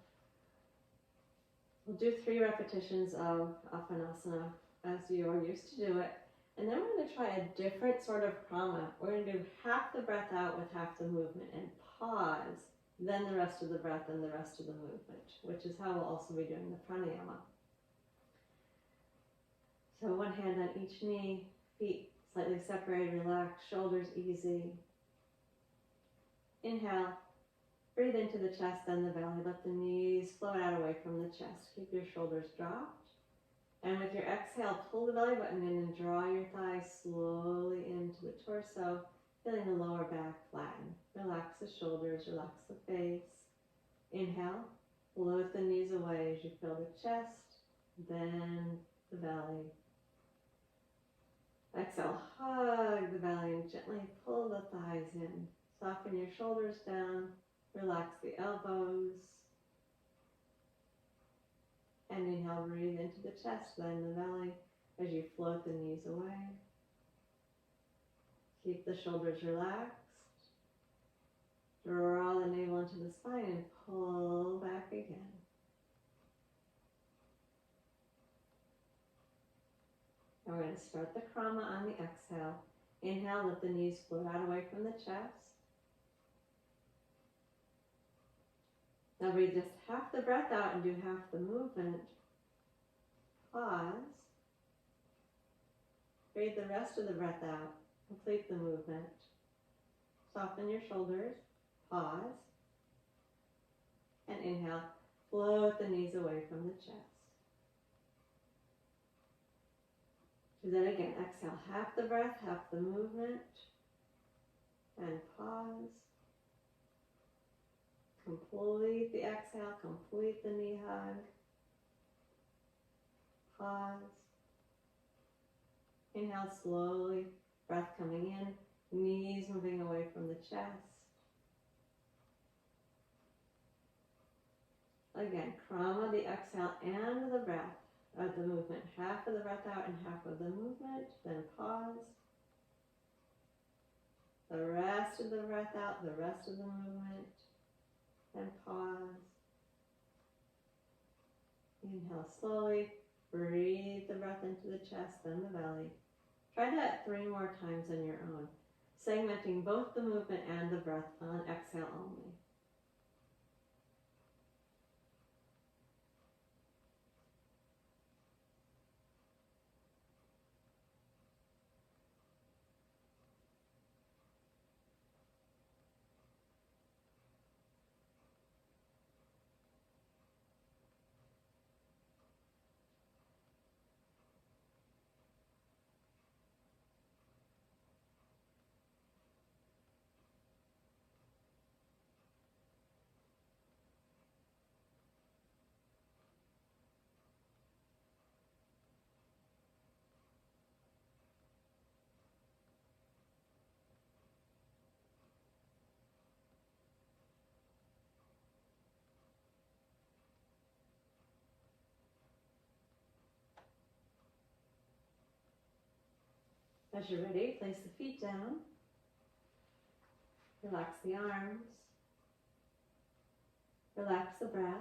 We'll do 3 repetitions of Apanasana as you are used to do it. And then we're going to try a different sort of Krama. We're going to do half the breath out with half the movement and pause, then the rest of the breath and the rest of the movement, which is how we'll also be doing the Pranayama. So one hand on each knee, feet slightly separated, relaxed, shoulders easy. Inhale, breathe into the chest, then the belly. Let the knees float out away from the chest. Keep your shoulders dropped. And with your exhale, pull the belly button in and draw your thighs slowly into the torso, feeling the lower back flatten. Relax the shoulders, relax the face. Inhale, float the knees away as you feel the chest, then the belly. Exhale, hug the belly and gently pull the thighs in. Soften your shoulders down, relax the elbows. And inhale, breathe into the chest, then the belly as you float the knees away. Keep the shoulders relaxed. Draw the navel into the spine and pull back again. And we're going to start the Krama on the exhale. Inhale, let the knees float out away from the chest. Now breathe just half the breath out and do half the movement. Pause. Breathe the rest of the breath out. Complete the movement. Soften your shoulders. Pause. And inhale. Float the knees away from the chest. Do that again. Exhale. Half the breath, half the movement. And pause. Complete the exhale, complete the knee hug. Pause. Inhale slowly, breath coming in, knees moving away from the chest. Again, Krama, the exhale and the breath of the movement. Half of the breath out and half of the movement, then pause. The rest of the breath out, the rest of the movement. And pause. Inhale slowly. Breathe the breath into the chest, then the belly. Try that 3 more times on your own, segmenting both the movement and the breath on exhale only. As you're ready, place the feet down. Relax the arms. Relax the breath.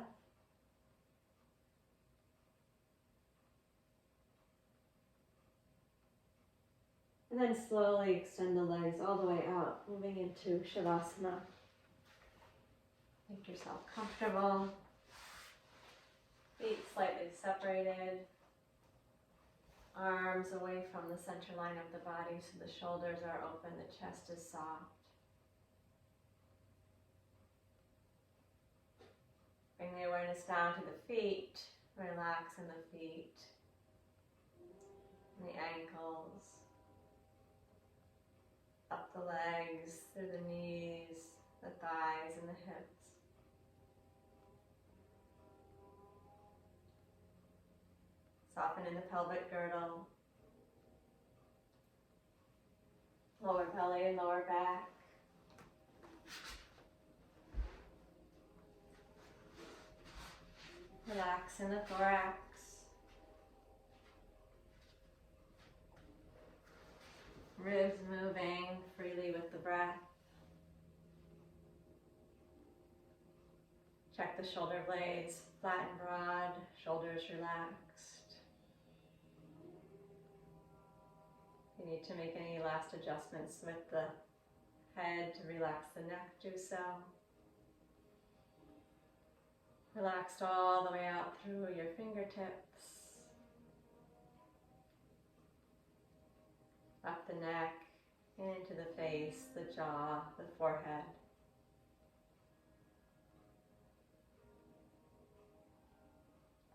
And then slowly extend the legs all the way out, moving into Shavasana. Make yourself comfortable. Feet slightly separated. Arms away from the center line of the body so the shoulders are open, the chest is soft. Bring the awareness down to the feet. Relax in the feet, and the ankles, up the legs, through the knees, the thighs, and the hips. Soften in the pelvic girdle, lower belly and lower back. Relax in the thorax. Ribs moving freely with the breath. Check the shoulder blades, flat and broad, shoulders relaxed. If you need to make any last adjustments with the head to relax the neck, do so. Relaxed all the way out through your fingertips, up the neck, into the face, the jaw, the forehead.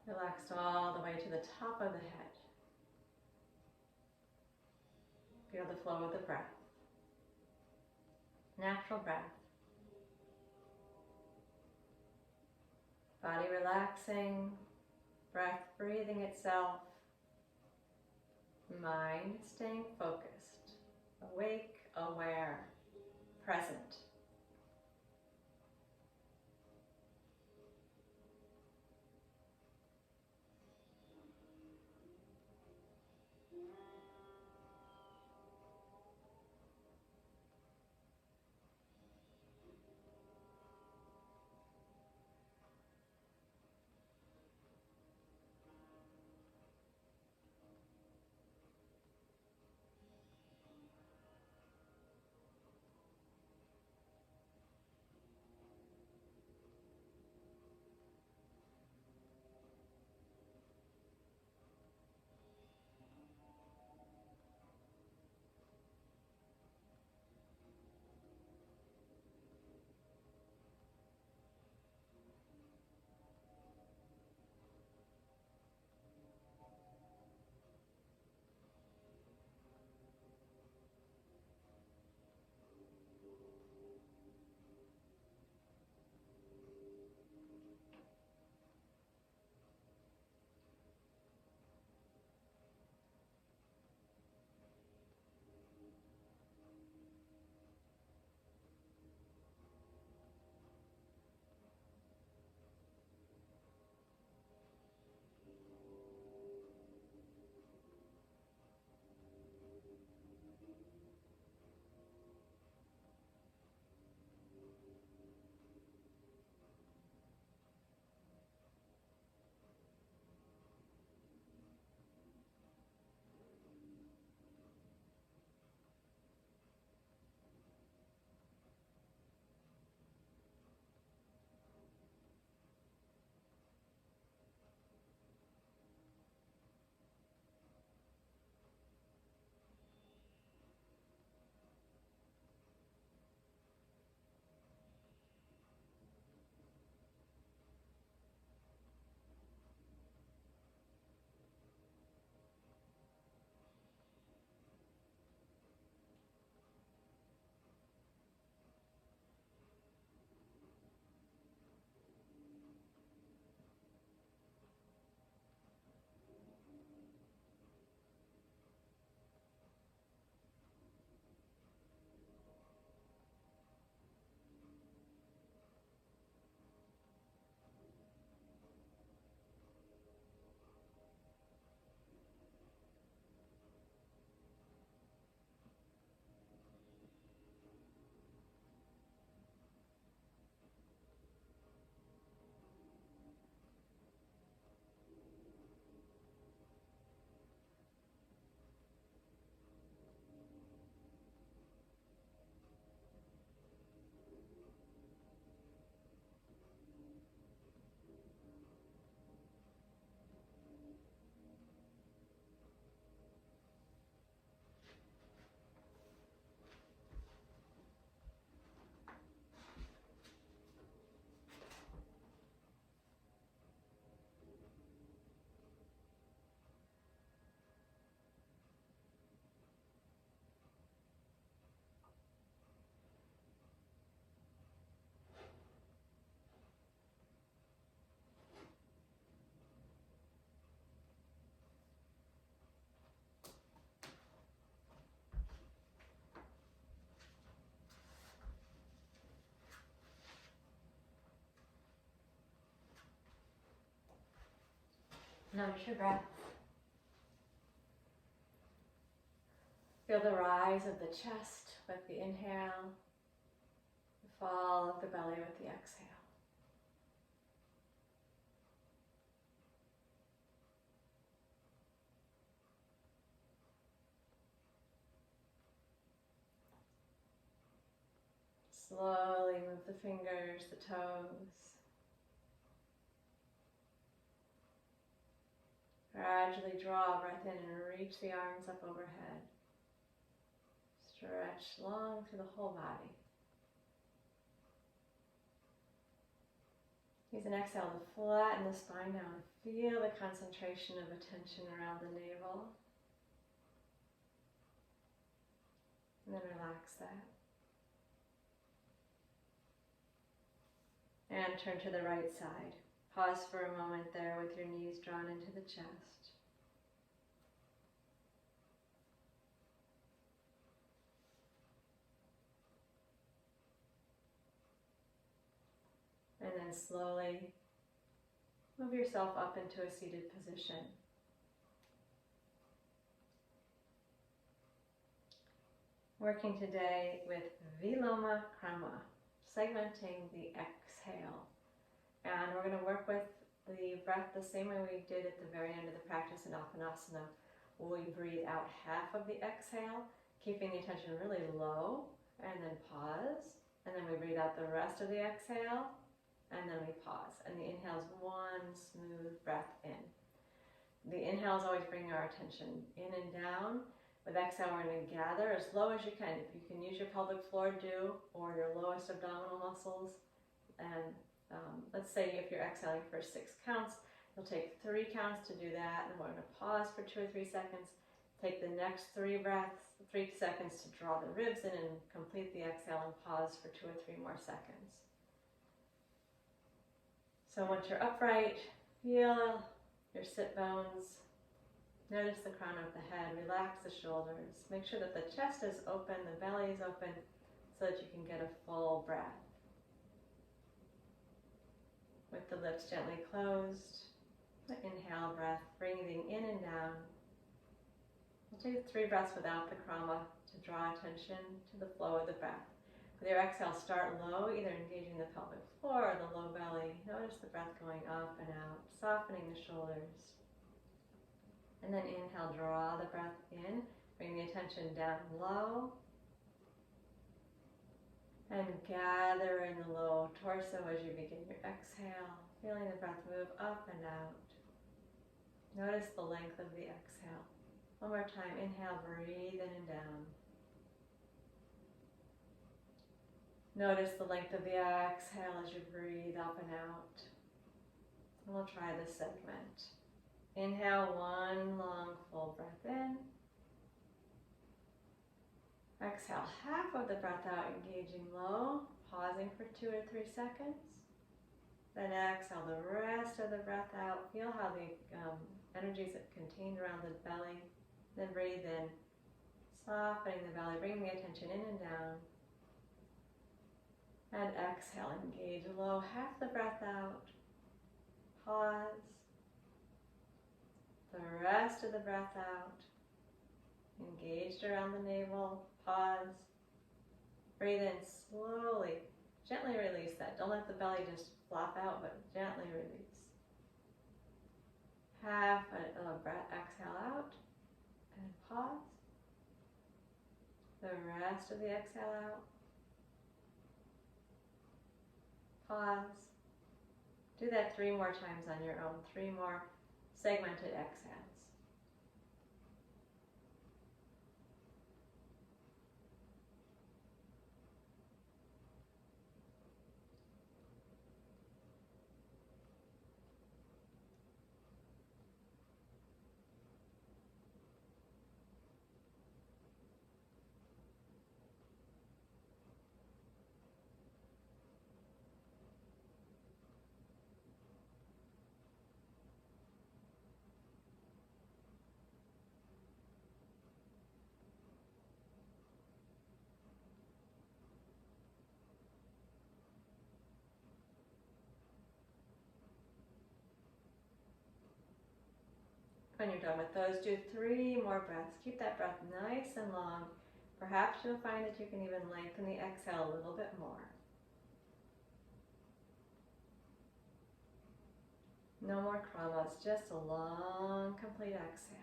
Relaxed all the way to the top of the head. Feel the flow of the breath. Natural breath. Body relaxing, breath breathing itself, mind staying focused, awake, aware, present. Notice your breath. Feel the rise of the chest with the inhale, the fall of the belly with the exhale. Slowly move the fingers, the toes. Gradually draw a breath in and reach the arms up overhead. Stretch long through the whole body. Use an exhale to flatten the spine down. Feel the concentration of attention around the navel. And then relax that. And turn to the right side. Pause for a moment there with your knees drawn into the chest. And then slowly move yourself up into a seated position. Working today with Viniyoga Krama, segmenting the exhale. And we're going to work with the breath the same way we did at the very end of the practice in asana. We breathe out half of the exhale, keeping the attention really low, and then pause. And then we breathe out the rest of the exhale, and then we pause. And the inhale is one smooth breath in. The inhale is always bringing our attention in and down. With exhale, we're going to gather as low as you can. If you can use your pelvic floor, do, or your lowest abdominal muscles. And let's say if you're exhaling for 6 counts, you'll take 3 counts to do that. And we're going to pause for 2 or 3 seconds. Take the next 3 seconds to draw the ribs in and complete the exhale, and pause for 2 or 3 more seconds. So once you're upright, feel your sit bones. Notice the crown of the head. Relax the shoulders. Make sure that the chest is open, the belly is open, so that you can get a full breath. With the lips gently closed, the inhale breath, breathing in and down. We'll take 3 breaths without the krama to draw attention to the flow of the breath. With your exhale, start low, either engaging the pelvic floor or the low belly. Notice the breath going up and out, softening the shoulders. And then inhale, draw the breath in, bring the attention down low. And gather in the low torso as you begin your exhale, feeling the breath move up and out. Notice the length of the exhale. One more time, inhale, breathe in and down. Notice the length of the exhale as you breathe up and out. And we'll try this segment. Inhale, 1 long full breath in. Exhale, half of the breath out, engaging low, pausing for 2 or 3 seconds. Then exhale the rest of the breath out. Feel how the energies are contained around the belly. Then breathe in, softening the belly, bringing the attention in and down. And exhale, engage low, half the breath out. Pause. The rest of the breath out. Engaged around the navel. Pause. Breathe in slowly. Gently release that. Don't let the belly just flop out, but gently release. Half a breath, exhale out. And pause. The rest of the exhale out. Pause. Do that 3 more times on your own. 3 more segmented exhales. When you're done with those, do 3 more breaths. Keep that breath nice and long. Perhaps you'll find that you can even lengthen the exhale a little bit more. No more kramas, just a long, complete exhale.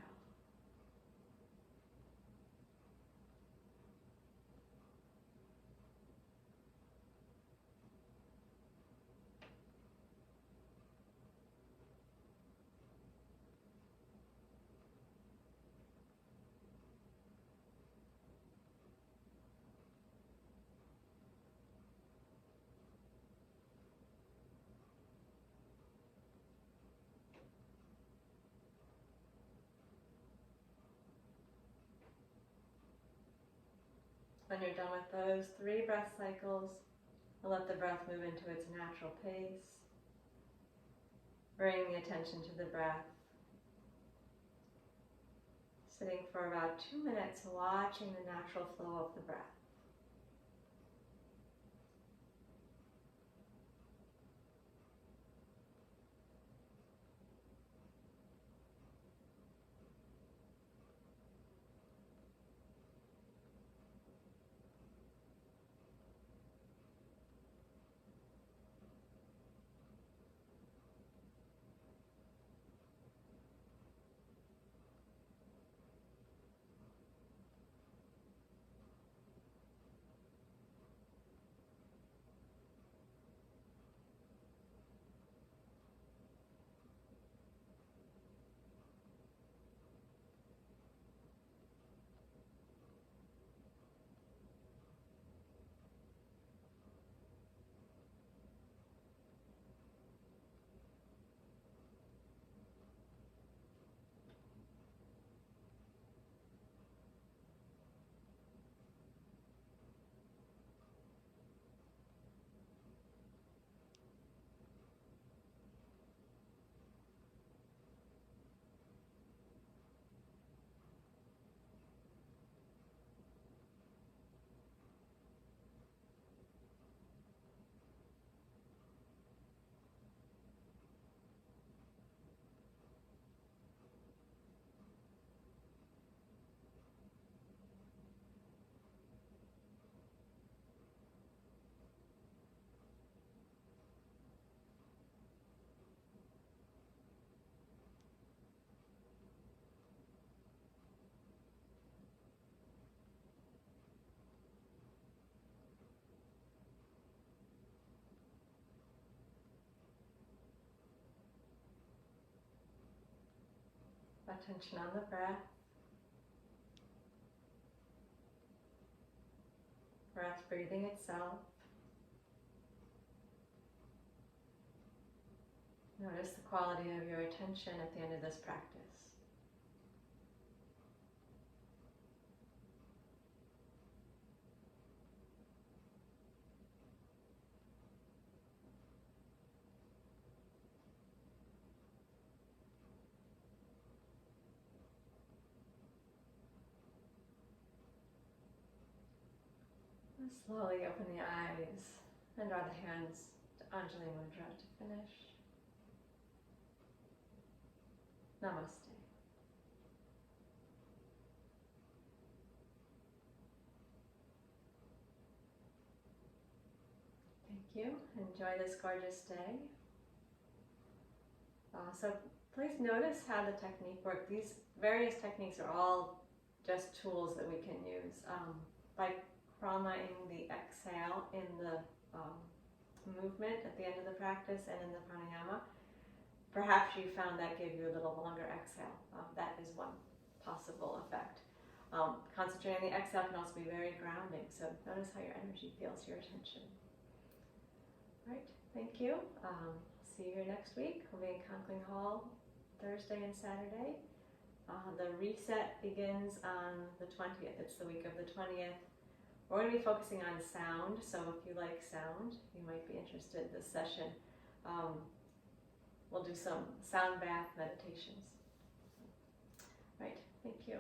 When you're done with those 3 breath cycles, let the breath move into its natural pace. Bring the attention to the breath. Sitting for about 2 minutes, watching the natural flow of the breath. Attention on the breath. Breath breathing itself. Notice the quality of your attention at the end of this practice. And slowly open the eyes and draw the hands to Anjali Mudra to finish. Namaste. Thank you. Enjoy this gorgeous day. So please notice how the technique works. These various techniques are all just tools that we can use. By kramaing the exhale in the movement at the end of the practice and in the pranayama, perhaps you found that gave you a little longer exhale. That is one possible effect. Concentrating on the exhale can also be very grounding, so notice how your energy feels, your attention. All right, thank you. See you here next week. We'll be in Conkling Hall Thursday and Saturday. The reset begins on the 20th. It's the week of the 20th. We're going to be focusing on sound, so if you like sound, you might be interested in this session. We'll do some sound bath meditations. Right, thank you.